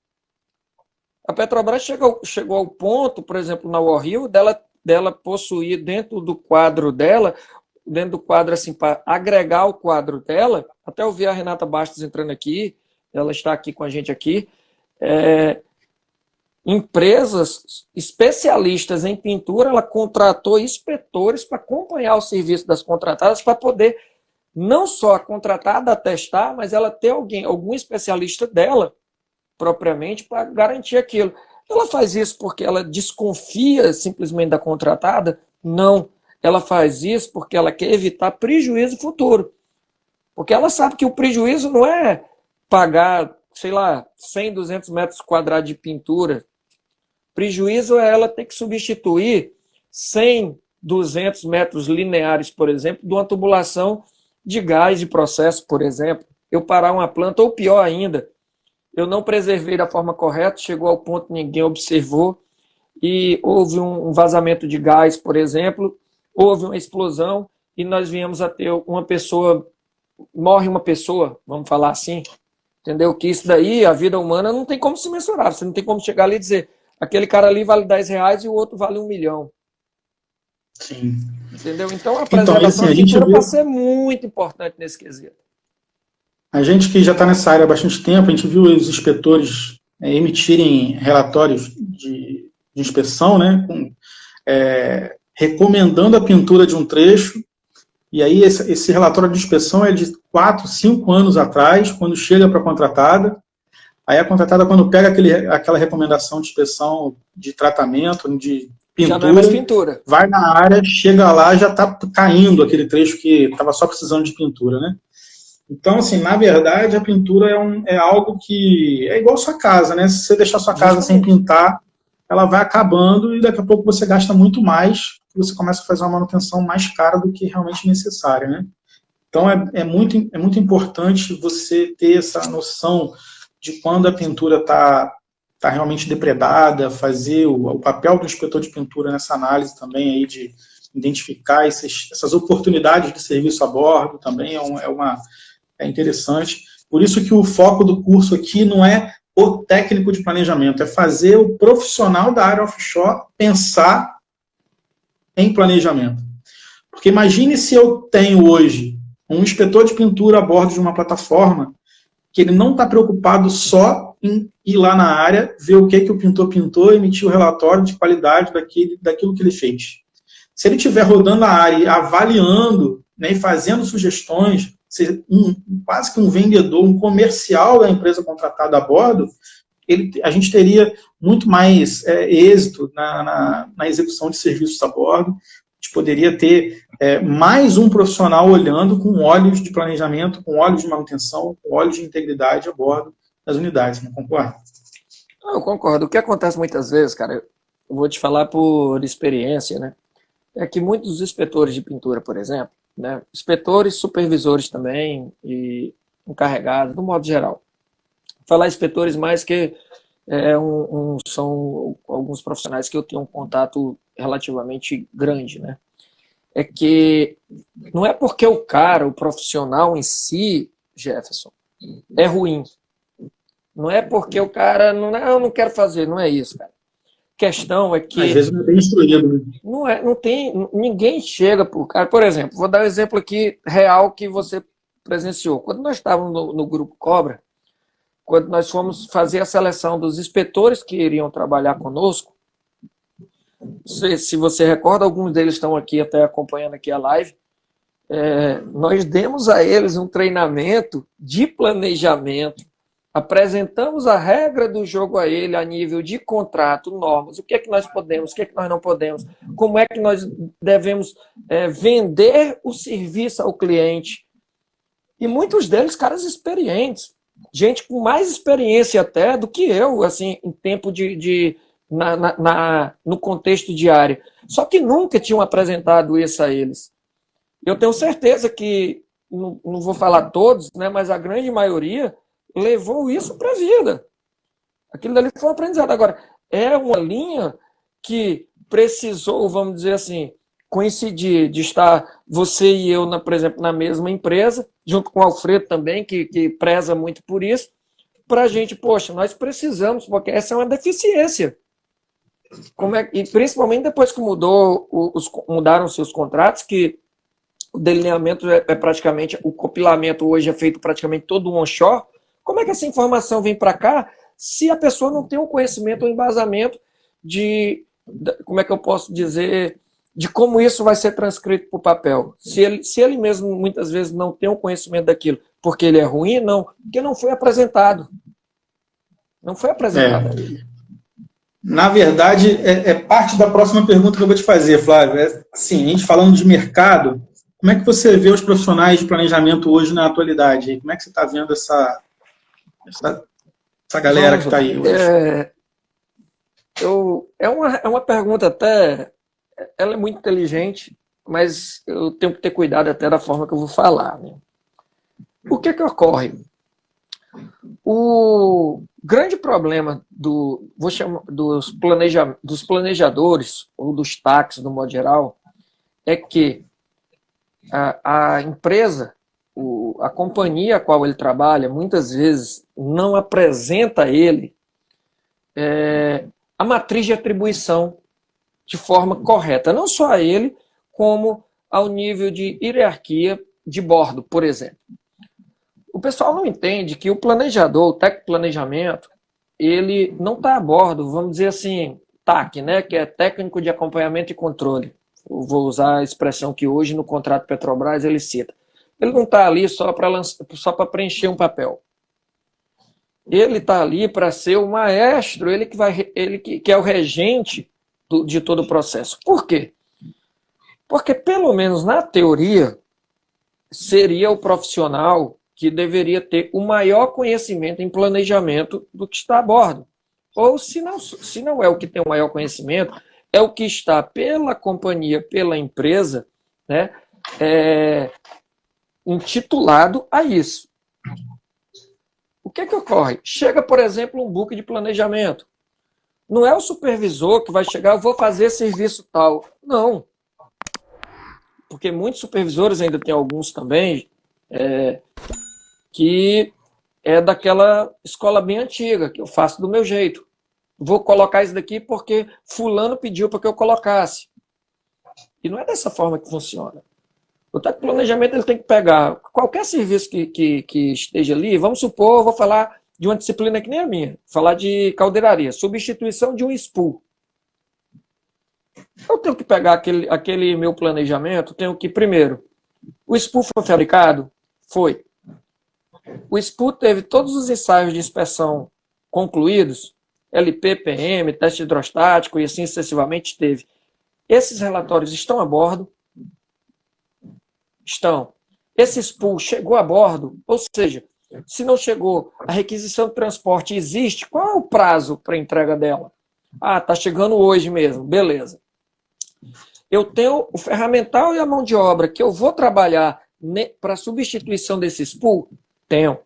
A Petrobras chegou ao ponto, por exemplo, na War Hill, dela possuir dentro do quadro dela, dentro do quadro assim, para agregar o quadro dela, até eu vi a Renata Bastos entrando aqui, ela está aqui com a gente aqui, empresas especialistas em pintura, ela contratou inspetores para acompanhar o serviço das contratadas, para poder não só a contratada atestar, mas ela ter algum especialista dela, propriamente, para garantir aquilo. Ela faz isso porque ela desconfia simplesmente da contratada? Não. Ela faz isso porque ela quer evitar prejuízo futuro. Porque ela sabe que o prejuízo não é pagar, sei lá, 100, 200 metros quadrados de pintura. Prejuízo é ela ter que substituir 100, 200 metros lineares, por exemplo, de uma tubulação de gás de processo, por exemplo. Eu parar uma planta, ou pior ainda, eu não preservei da forma correta, chegou ao ponto que ninguém observou, e houve um vazamento de gás, por exemplo, houve uma explosão, e nós viemos a ter morre uma pessoa, vamos falar assim, entendeu? Que isso daí, a vida humana, não tem como se mensurar, você não tem como chegar ali e dizer, aquele cara ali vale R$10 e o outro vale 1 milhão. Sim. Entendeu? Então a preservação da pintura vai ser muito importante nesse quesito. A gente que já está nessa área há bastante tempo, a gente viu os inspetores emitirem relatórios de inspeção, né, recomendando a pintura de um trecho, e aí esse relatório de inspeção é de 4, 5 anos atrás, quando chega para a contratada. Aí a contratada, quando pega aquela recomendação de inspeção de tratamento, de pintura, já não é mais pintura, vai na área, chega lá, já está caindo aquele trecho que estava só precisando de pintura, né? Então, assim, na verdade, a pintura é algo que é igual a sua casa, né? Se você deixar sua casa sem pintar, ela vai acabando e daqui a pouco você gasta muito mais, você começa a fazer uma manutenção mais cara do que realmente necessária, né? Então, é muito importante você ter essa noção de quando a pintura está realmente depredada, fazer o papel do inspetor de pintura nessa análise também aí de identificar essas oportunidades de serviço a bordo também é interessante. Por isso que o foco do curso aqui não é o técnico de planejamento, é fazer o profissional da área offshore pensar em planejamento. Porque imagine se eu tenho hoje um inspetor de pintura a bordo de uma plataforma que ele não está preocupado só em ir lá na área, ver o que o pintor pintou, emitir o relatório de qualidade daquilo que ele fez. Se ele estiver rodando a área e avaliando, né, e fazendo sugestões, quase que um vendedor, um comercial da empresa contratada a bordo, a gente teria muito mais êxito na execução de serviços a bordo. A gente poderia ter mais um profissional olhando com olhos de planejamento, com olhos de manutenção, com olhos de integridade a bordo das unidades, não concorda? Eu concordo. O que acontece muitas vezes, cara, eu vou te falar por experiência, né? É que muitos inspetores de pintura, por exemplo, né, inspetores, supervisores também e encarregados, no modo geral. Vou falar inspetores mais que são alguns profissionais que eu tenho um contato relativamente grande, né? É que não é porque o profissional em si, Jefferson, é ruim. Não é porque o cara, eu não quero fazer, não é isso, cara. A questão é que... Às vezes não tem instruído, né? Não tem, ninguém chega pro cara. Por exemplo, vou dar um exemplo aqui real que você presenciou. Quando nós estávamos no Grupo Cobra, quando nós fomos fazer a seleção dos inspetores que iriam trabalhar conosco, se você recorda, alguns deles estão aqui até acompanhando aqui a live, nós demos a eles um treinamento de planejamento, apresentamos a regra do jogo a ele a nível de contrato, normas, o que é que nós podemos, o que é que nós não podemos, como é que nós devemos vender o serviço ao cliente. E muitos deles, caras experientes, gente com mais experiência até do que eu, assim, em tempo no contexto diário. Só que nunca tinham apresentado isso a eles. Eu tenho certeza que, não vou falar todos, né, mas a grande maioria levou isso para a vida. Aquilo dali foi um aprendizado. Agora, é uma linha que precisou, vamos dizer assim, coincidir de estar você e eu, por exemplo, na mesma empresa, junto com o Alfredo também, que preza muito por isso, para a gente, poxa, nós precisamos, porque essa é uma deficiência. E principalmente depois que mudaram-se os contratos, que o delineamento é praticamente, o compilamento hoje é feito praticamente todo onshore. Como é que essa informação vem para cá se a pessoa não tem um conhecimento ou um embasamento como é que eu posso dizer, de como isso vai ser transcrito para o papel? Se ele mesmo muitas vezes não tem um conhecimento daquilo, porque ele é ruim, não, porque não foi apresentado. Não foi apresentado. Na verdade, é parte da próxima pergunta que eu vou te fazer, Flávio. Assim, a gente falando de mercado, como é que você vê os profissionais de planejamento hoje na atualidade? Como é que você está vendo essa galera que está aí hoje? É uma pergunta até... Ela é muito inteligente, mas eu tenho que ter cuidado até da forma que eu vou falar, né? O que ocorre? O grande problema dos planejadores, ou dos TACs, no modo geral, é que a empresa, a companhia a qual ele trabalha, muitas vezes não apresenta a ele a matriz de atribuição de forma correta, não só a ele, como ao nível de hierarquia de bordo, por exemplo. o pessoal não entende que o planejador, o técnico de planejamento, ele não está a bordo, vamos dizer assim, TAC, né, que é técnico de acompanhamento e controle. Eu vou usar a expressão que hoje no contrato Petrobras ele cita. Ele não está ali só para preencher um papel. Ele está ali para ser o maestro, ele que é o regente de todo o processo. Por quê? Porque, pelo menos na teoria, seria o profissional que deveria ter o maior conhecimento em planejamento do que está a bordo. Ou, se não é o que tem o maior conhecimento, é o que está pela companhia, pela empresa, né, intitulado a isso. O que ocorre? Chega, por exemplo, um book de planejamento. Não é o supervisor que vai chegar, eu vou fazer serviço tal. Não. Porque muitos supervisores, ainda tem alguns também, que é daquela escola bem antiga, que eu faço do meu jeito. Vou colocar isso daqui porque fulano pediu para que eu colocasse. E não é dessa forma que funciona. O técnico de planejamento ele tem que pegar qualquer serviço que esteja ali. Vamos supor, eu vou falar de uma disciplina que nem a minha, falar de caldeiraria, substituição de um spool. Eu tenho que pegar aquele meu planejamento, tenho que, primeiro, o spool foi fabricado? Foi. O spool teve todos os ensaios de inspeção concluídos, LP, PM, teste hidrostático e assim sucessivamente teve. Esses relatórios estão a bordo? Estão. Esse spool chegou a bordo? Ou seja, se não chegou, a requisição de transporte existe? Qual é o prazo para a entrega dela? Ah, está chegando hoje mesmo, beleza. Eu tenho o ferramental e a mão de obra que eu vou trabalhar para substituição desse spool? Tenho.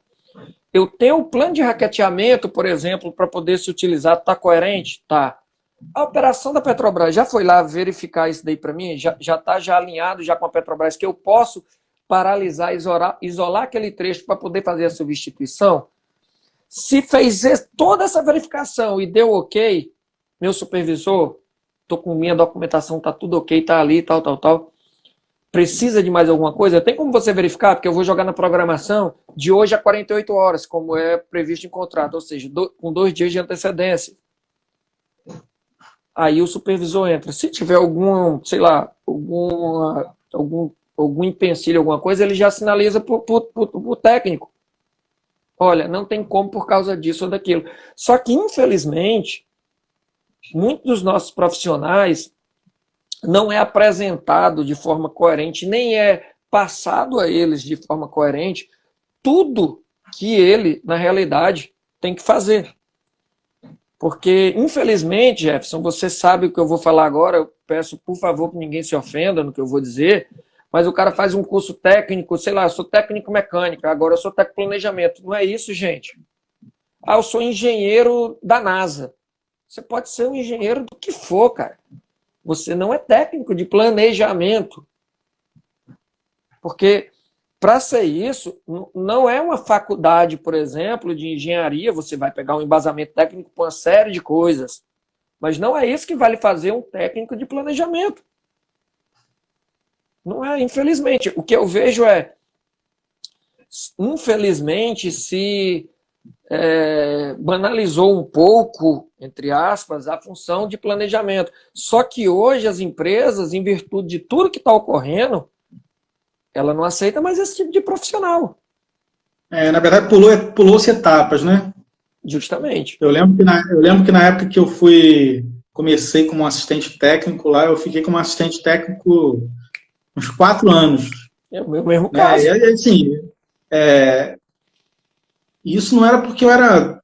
Eu tenho o plano de raqueteamento, por exemplo, para poder se utilizar, está coerente? Tá. A operação da Petrobras já foi lá verificar isso daí para mim? Já está alinhado já com a Petrobras que eu posso paralisar, isolar aquele trecho para poder fazer a substituição? Se fez toda essa verificação e deu ok, meu supervisor, estou com minha documentação, está tudo ok, está ali, tal. Precisa de mais alguma coisa? Tem como você verificar? Porque eu vou jogar na programação de hoje a 48 horas, como é previsto em contrato, ou seja, com 2 dias de antecedência. Aí o supervisor entra. Se tiver algum empecilho, alguma coisa, ele já sinaliza para o técnico. Olha, não tem como por causa disso ou daquilo. Só que, infelizmente, muitos dos nossos profissionais não é apresentado de forma coerente, nem é passado a eles de forma coerente tudo que ele, na realidade, tem que fazer. Porque, infelizmente, Jefferson, você sabe o que eu vou falar agora, eu peço, por favor, que ninguém se ofenda no que eu vou dizer, mas o cara faz um curso técnico, sei lá, eu sou técnico mecânico, agora eu sou técnico planejamento. Não é isso, gente. Ah, eu sou engenheiro da NASA. Você pode ser um engenheiro do que for, cara. Você não é técnico de planejamento. Porque, para ser isso, não é uma faculdade, por exemplo, de engenharia, você vai pegar um embasamento técnico para uma série de coisas. Mas não é isso que vai lhe fazer um técnico de planejamento. Não é, infelizmente. O que eu vejo é, infelizmente, se banalizou um pouco, entre aspas, a função de planejamento. Só que hoje as empresas, em virtude de tudo que está ocorrendo, ela não aceita mais esse tipo de profissional. Na verdade, pulou-se etapas, né? Justamente. Eu lembro que na época que eu comecei como assistente técnico lá, eu fiquei como assistente técnico uns 4 anos. É o meu mesmo caso. E assim, isso não era porque eu era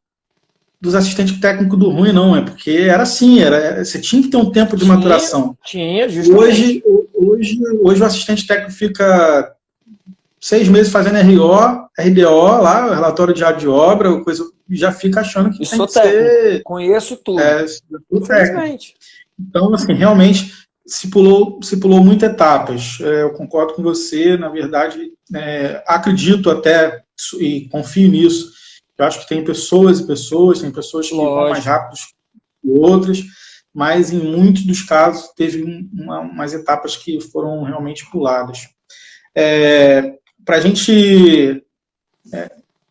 dos assistentes técnicos do ruim, não. É porque era assim, você tinha que ter um tempo de maturação. Tinha, justamente. Hoje o assistente técnico fica 6 meses fazendo RDO lá, relatório diário de obra, coisa, já fica achando que tem que ser... Conheço tudo. Infelizmente. Então, assim, realmente se pulou muitas etapas. Eu concordo com você, na verdade, acredito até e confio nisso. Eu acho que tem pessoas e pessoas, tem pessoas que vão mais rápidos que outras, mas em muitos dos casos teve umas etapas que foram realmente puladas. Para a gente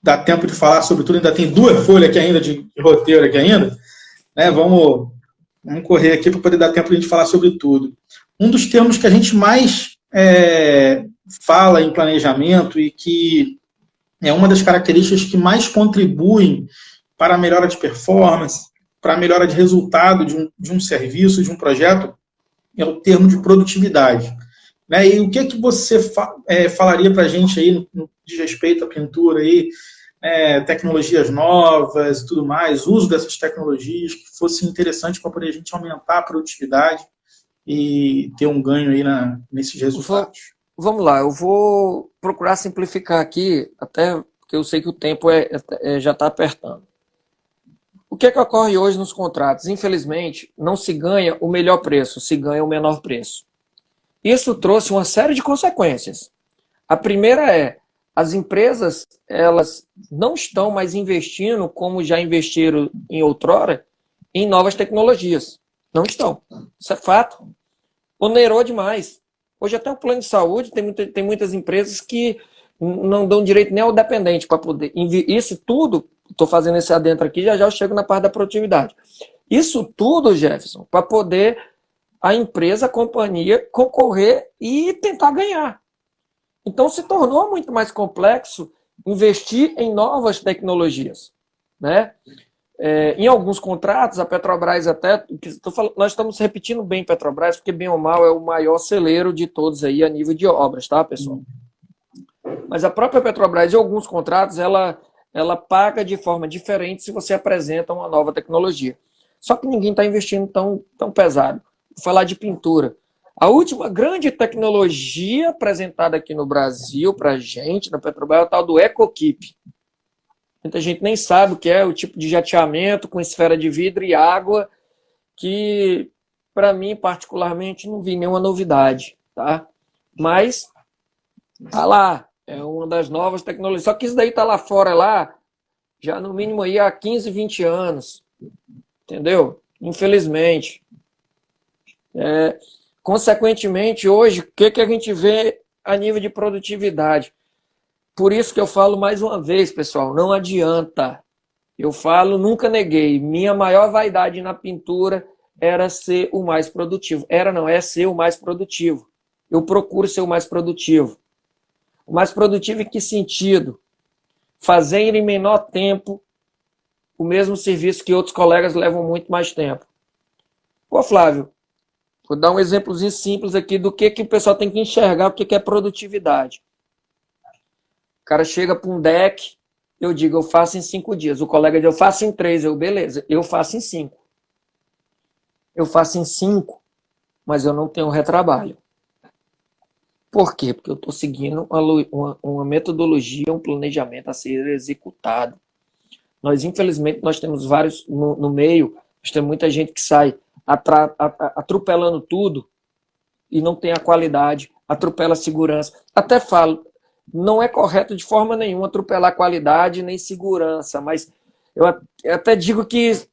dá tempo de falar sobre tudo, ainda tem 2 folhas aqui ainda de roteiro aqui ainda, né? Vamos correr aqui para poder dar tempo de a gente falar sobre tudo. Um dos termos que a gente mais fala em planejamento e que é uma das características que mais contribuem para a melhora de performance, para a melhora de resultado de um serviço, de um projeto, é o termo de produtividade. Né? E o que é que você falaria para a gente aí no de respeito à pintura aí, tecnologias novas e tudo mais, uso dessas tecnologias que fosse interessante para poder a gente aumentar a produtividade e ter um ganho aí nesses resultados? Vamos lá, eu vou procurar simplificar aqui, até porque eu sei que o tempo já está apertando. O que é que ocorre hoje nos contratos? Infelizmente, não se ganha o melhor preço, se ganha o menor preço. Isso trouxe uma série de consequências. A primeira as empresas, elas não estão mais investindo, como já investiram em outrora, em novas tecnologias. Não estão. Isso é fato. Onerou demais. Hoje até o plano de saúde tem muitas empresas que não dão direito nem ao dependente para poder... Isso tudo, estou fazendo esse adentro aqui, já eu chego na parte da produtividade. Isso tudo, Jefferson, para poder a empresa, a companhia, concorrer e tentar ganhar. Então se tornou muito mais complexo investir em novas tecnologias. Né? Em alguns contratos, a Petrobras até... nós estamos repetindo bem Petrobras, porque bem ou mal é o maior celeiro de todos aí a nível de obras, tá, pessoal? Mas a própria Petrobras, em alguns contratos, ela paga de forma diferente se você apresenta uma nova tecnologia. Só que ninguém está investindo tão pesado. Vou falar de pintura. A última grande tecnologia apresentada aqui no Brasil para a gente, na Petrobras, é o tal do EcoKeep. Muita gente nem sabe o que é o tipo de jateamento com esfera de vidro e água, que, para mim, particularmente, não vi nenhuma novidade. Tá? Mas, tá lá. É uma das novas tecnologias. Só que isso daí tá lá fora, lá, já no mínimo aí há 15, 20 anos. Entendeu? Infelizmente. Consequentemente, hoje, o que a gente vê a nível de produtividade? Por isso que eu falo mais uma vez, pessoal, não adianta. Eu falo, nunca neguei. Minha maior vaidade na pintura era ser o mais produtivo. É ser o mais produtivo. Eu procuro ser o mais produtivo. O mais produtivo em que sentido? Fazer em menor tempo o mesmo serviço que outros colegas levam muito mais tempo. Pô, Flávio, vou dar um exemplozinho simples aqui do que o pessoal tem que enxergar, o que é produtividade. O cara chega para um deck, eu digo, eu faço em 5 dias. O colega diz, eu faço em 3. Beleza, eu faço em 5. Eu faço em 5, mas eu não tenho retrabalho. Por quê? Porque eu estou seguindo uma metodologia, um planejamento a ser executado. Infelizmente, nós temos vários no meio, nós temos muita gente que sai atropelando tudo e não tem a qualidade, atropela a segurança. Até falo, não é correto de forma nenhuma atropelar qualidade nem segurança, mas eu até digo que,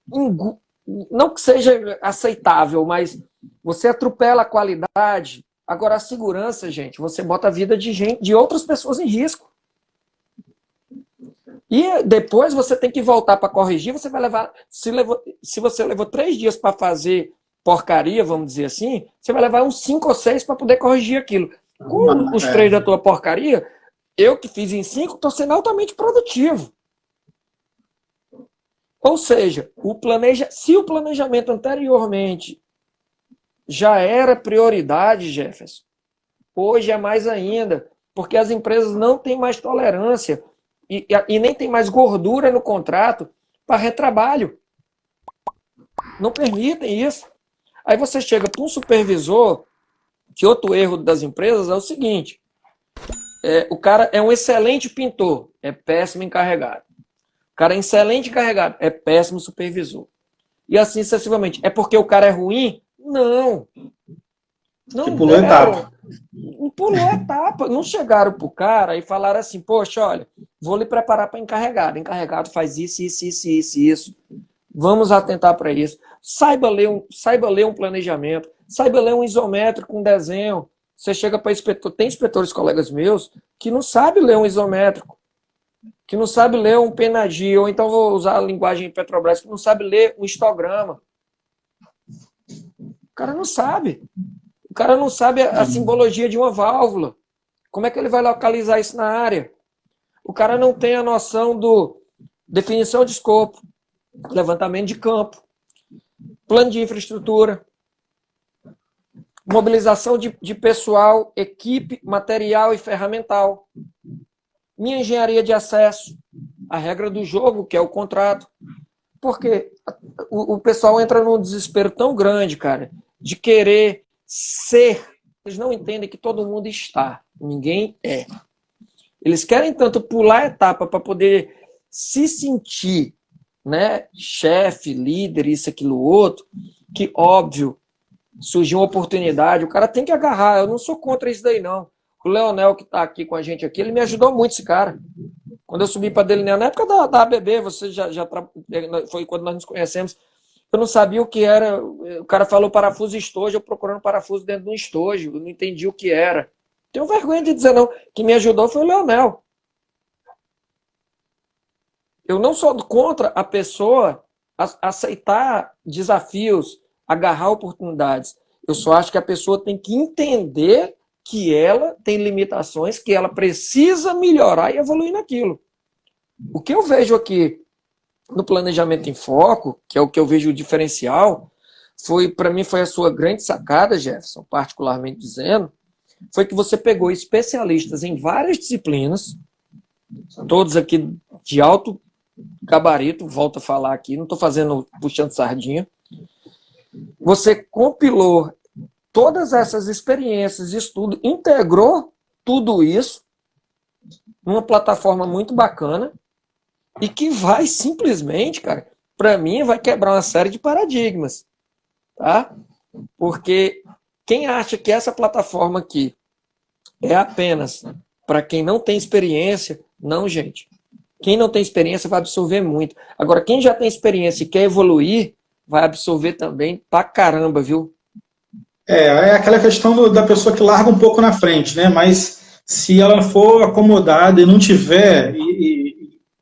não que seja aceitável, mas você atropela a qualidade. Agora, a segurança, gente, você bota a vida de outras pessoas em risco. E depois você tem que voltar para corrigir, você vai levar... Se você levou 3 dias para fazer porcaria, vamos dizer assim, você vai levar uns 5 ou 6 para poder corrigir aquilo. Com os 3 da tua porcaria, eu que fiz em 5, estou sendo altamente produtivo. Ou seja, se o planejamento anteriormente já era prioridade, Jefferson, hoje é mais ainda, porque as empresas não têm mais tolerância e nem tem mais gordura no contrato para retrabalho. Não permitem isso. Aí você chega para um supervisor, que outro erro das empresas é o seguinte, o cara é um excelente pintor, é péssimo encarregado. O cara é excelente encarregado, é péssimo supervisor. E assim sucessivamente. É porque o cara é ruim? Não. Não que pulou etapa. Não pulou etapa. Não chegaram pro cara e falaram assim, poxa, olha, vou lhe preparar para encarregado. Encarregado faz isso. Vamos atentar para isso. Saiba ler um planejamento, saiba ler um isométrico, um desenho. Você chega para inspetor, tem inspetores colegas meus que não sabem ler um isométrico. que não sabe ler um PNAD, ou então vou usar a linguagem Petrobras, que não sabe ler um histograma. O cara não sabe. O cara não sabe a simbologia de uma válvula. Como é que ele vai localizar isso na área? O cara não tem a noção do definição de escopo, levantamento de campo, plano de infraestrutura, mobilização de pessoal, equipe, material e ferramental, minha engenharia de acesso, a regra do jogo, que é o contrato. Porque o pessoal entra num desespero tão grande, cara, de querer ser. Eles não entendem que todo mundo está, ninguém é. Eles querem tanto pular a etapa para poder se sentir, né, chefe, líder, isso, aquilo, outro, que, óbvio, surgiu uma oportunidade, o cara tem que agarrar. Eu não sou contra isso daí, não. O Leonel, que está aqui com a gente aqui, ele me ajudou muito, esse cara. Quando eu subi para Delinear, na época da ABB, você foi quando nós nos conhecemos, eu não sabia o que era. O cara falou parafuso e estojo, eu procurando parafuso dentro de um estojo, eu não entendi o que era. Tenho vergonha de dizer não. Quem me ajudou foi o Leonel. Eu não sou contra a pessoa aceitar desafios, agarrar oportunidades. Eu só acho que a pessoa tem que entender que ela tem limitações, que ela precisa melhorar e evoluir naquilo. O que eu vejo aqui no planejamento em foco, que é o que eu vejo o diferencial, para mim foi a sua grande sacada, Jefferson, particularmente dizendo, foi que você pegou especialistas em várias disciplinas, todos aqui de alto gabarito, volto a falar aqui, não estou puxando sardinha. Você compilou todas essas experiências, estudo, integrou tudo isso numa plataforma muito bacana e que vai simplesmente, cara, para mim vai quebrar uma série de paradigmas, tá? Porque quem acha que essa plataforma aqui é apenas para quem não tem experiência, não, gente. Quem não tem experiência vai absorver muito. Agora, quem já tem experiência e quer evoluir, vai absorver também pra caramba, viu? É aquela questão da pessoa que larga um pouco na frente, né? Mas se ela for acomodada e não tiver,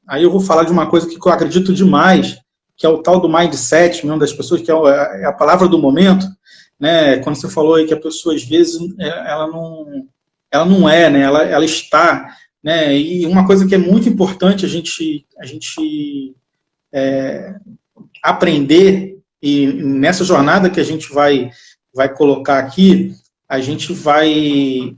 aí eu vou falar de uma coisa que eu acredito demais, que é o tal do mindset, mesmo das pessoas, que é a palavra do momento, né? Quando você falou aí que a pessoa, às vezes, ela não é, né? Ela está, né? E uma coisa que é muito importante a gente aprender, e nessa jornada que a gente vai colocar aqui, a gente vai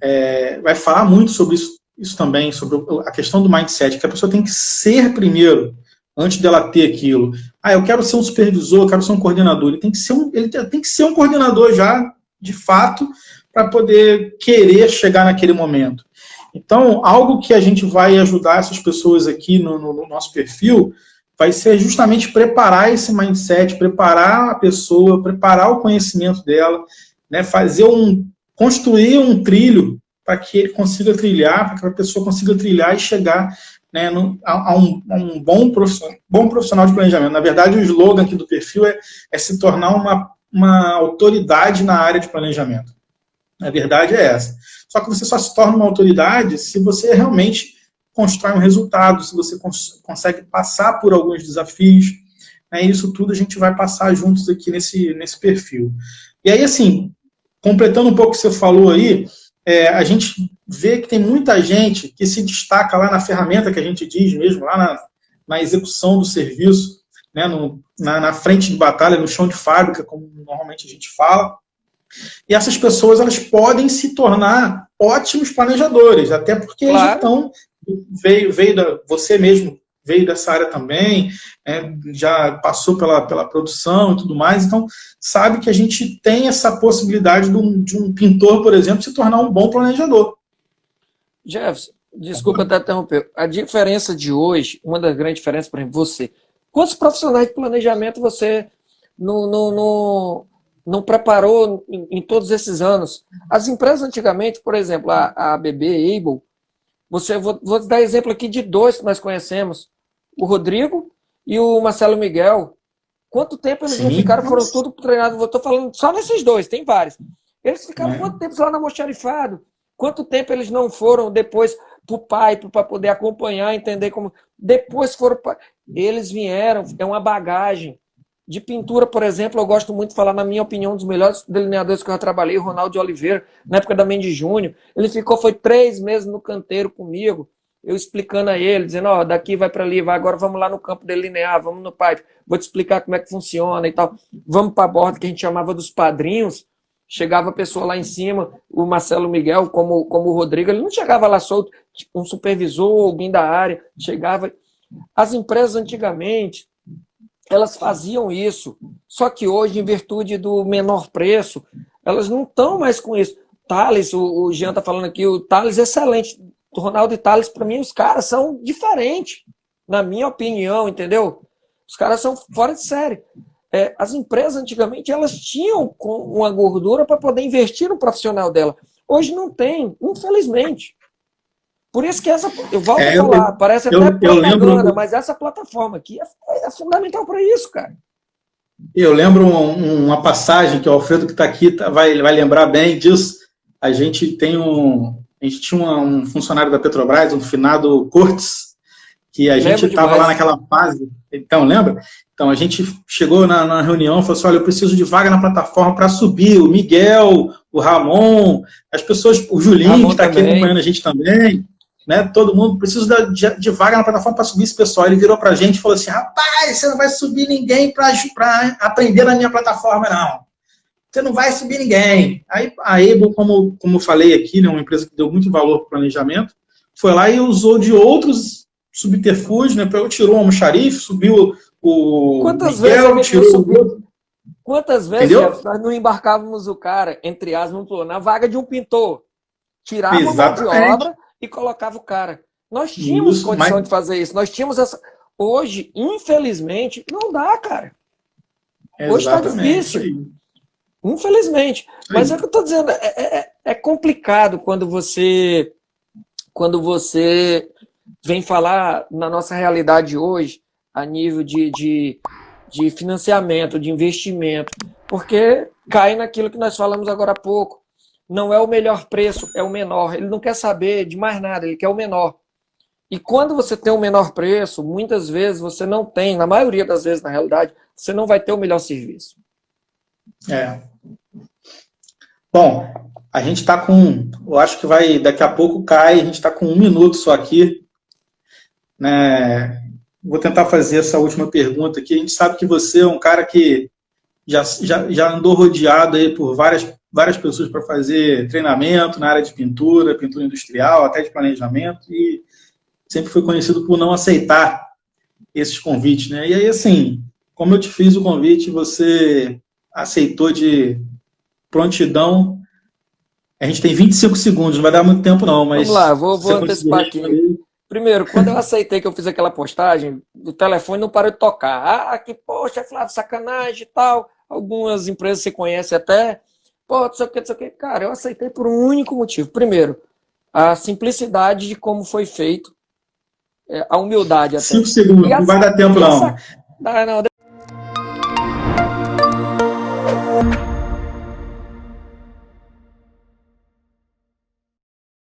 falar muito sobre isso também, sobre a questão do mindset, que a pessoa tem que ser primeiro, antes dela ter aquilo. Eu quero ser um supervisor, eu quero ser um coordenador. Ele tem que ser um coordenador já, de fato, para poder querer chegar naquele momento. Então, algo que a gente vai ajudar essas pessoas aqui no nosso perfil vai ser justamente preparar esse mindset, preparar a pessoa, preparar o conhecimento dela, né, construir um trilho para que ele consiga trilhar, para que a pessoa consiga trilhar e chegar, né, a um bom profissional de planejamento. Na verdade, o slogan aqui do perfil é se tornar uma autoridade na área de planejamento. A verdade é essa. Só que você só se torna uma autoridade se você realmente constrói um resultado, se você consegue passar por alguns desafios, né, isso tudo a gente vai passar juntos aqui nesse perfil. E aí, assim, completando um pouco o que você falou aí, a gente vê que tem muita gente que se destaca lá na ferramenta que a gente diz mesmo, lá na execução do serviço, né, na frente de batalha, no chão de fábrica, como normalmente a gente fala. E essas pessoas, elas podem se tornar ótimos planejadores, até porque Claro. já estão... Você mesmo veio dessa área também, já passou pela produção e tudo mais, então sabe que a gente tem essa possibilidade de um pintor, por exemplo, se tornar um bom planejador. Jefferson, desculpa até interromper. A diferença de hoje, uma das grandes diferenças, por exemplo, você. Quantos profissionais de planejamento você não preparou em todos esses anos? As empresas antigamente, por exemplo, a ABB, Able, vou dar exemplo aqui de dois que nós conhecemos, o Rodrigo e o Marcelo Miguel. Quanto tempo eles não ficaram? Foram tudo treinados. Estou falando só nesses dois, tem vários. Eles ficaram quanto tempo lá na Almoxarifado? Quanto tempo eles não foram depois para o pipe, para poder acompanhar, entender como. Depois foram. Eles vieram, é uma bagagem. De pintura, por exemplo, eu gosto muito de falar, na minha opinião, um dos melhores delineadores que eu já trabalhei, o Ronaldo de Oliveira, na época da Mendes Júnior. Ele ficou, foi 3 meses no canteiro comigo, eu explicando a ele, dizendo, ó, daqui vai para ali, vai, agora vamos lá no campo delinear, vamos no pipe, vou te explicar como é que funciona e tal. Vamos para a borda, que a gente chamava dos padrinhos. Chegava a pessoa lá em cima, o Marcelo Miguel, como o Rodrigo, ele não chegava lá solto, um supervisor, alguém da área, chegava. As empresas antigamente, elas faziam isso, só que hoje, em virtude do menor preço, elas não estão mais com isso. Thales, o Jean está falando aqui, o Thales é excelente. O Ronaldo e Thales, para mim, os caras são diferentes, na minha opinião, entendeu? Os caras são fora de série. As empresas, antigamente, elas tinham uma gordura para poder investir no profissional dela. Hoje não tem, infelizmente. Por isso que eu volto a falar, parece até propaganda, mas essa plataforma aqui é fundamental para isso, cara. Eu lembro uma passagem que o Alfredo que está aqui vai lembrar bem disso. A gente tinha um funcionário da Petrobras, um finado Cortes, que a gente estava lá naquela fase. Então, lembra? Então, a gente chegou na reunião e falou assim, olha, eu preciso de vaga na plataforma para subir. O Miguel, o Ramon, as pessoas, o Julinho, que está aqui acompanhando a gente também, né? Todo mundo precisa de vaga na plataforma para subir esse pessoal. Ele virou para a gente e falou assim, rapaz, você não vai subir ninguém para aprender na minha plataforma, não. Você não vai subir ninguém. Aí a Able, como eu falei aqui, né, uma empresa que deu muito valor para o planejamento, foi lá e usou de outros subterfúgios, né? Tirou o almoxarife, subiu o Quantas Miguel, vezes tirou o... Quantas vezes nós não embarcávamos o cara, entre aspas, na vaga de um pintor? Tirava a mão de obra e colocava o cara. Nós tínhamos condição de fazer isso. Nós tínhamos essa... Hoje, infelizmente, não dá, cara. Hoje está difícil. Infelizmente. Mas é o que eu estou dizendo. É complicado quando você vem falar na nossa realidade hoje, a nível de financiamento, de investimento, porque cai naquilo que nós falamos agora há pouco. Não é o melhor preço, é o menor. Ele não quer saber de mais nada, ele quer o menor. E quando você tem o menor preço, muitas vezes você não tem, na maioria das vezes, na realidade, você não vai ter o melhor serviço. Bom, a gente está com... Eu acho que vai... Daqui a pouco cai, a gente está com 1 minuto só aqui. Né? Vou tentar fazer essa última pergunta aqui. A gente sabe que você é um cara que já andou rodeado aí por várias pessoas para fazer treinamento na área de pintura industrial, até de planejamento, e sempre foi conhecido por não aceitar esses convites, né? E aí, assim, como eu te fiz o convite, você aceitou de prontidão. A gente tem 25 segundos, não vai dar muito tempo não, mas... Vamos lá, vou antecipar aqui. Primeiro, quando eu aceitei que eu fiz aquela postagem, o telefone não parou de tocar. Que poxa, Flávio, sacanagem e tal. Algumas empresas você conhece até. Pô, não sei o que. Cara, eu aceitei por um único motivo. Primeiro, a simplicidade de como foi feito, a humildade até. 5 segundos, não vai dar tempo não. Não,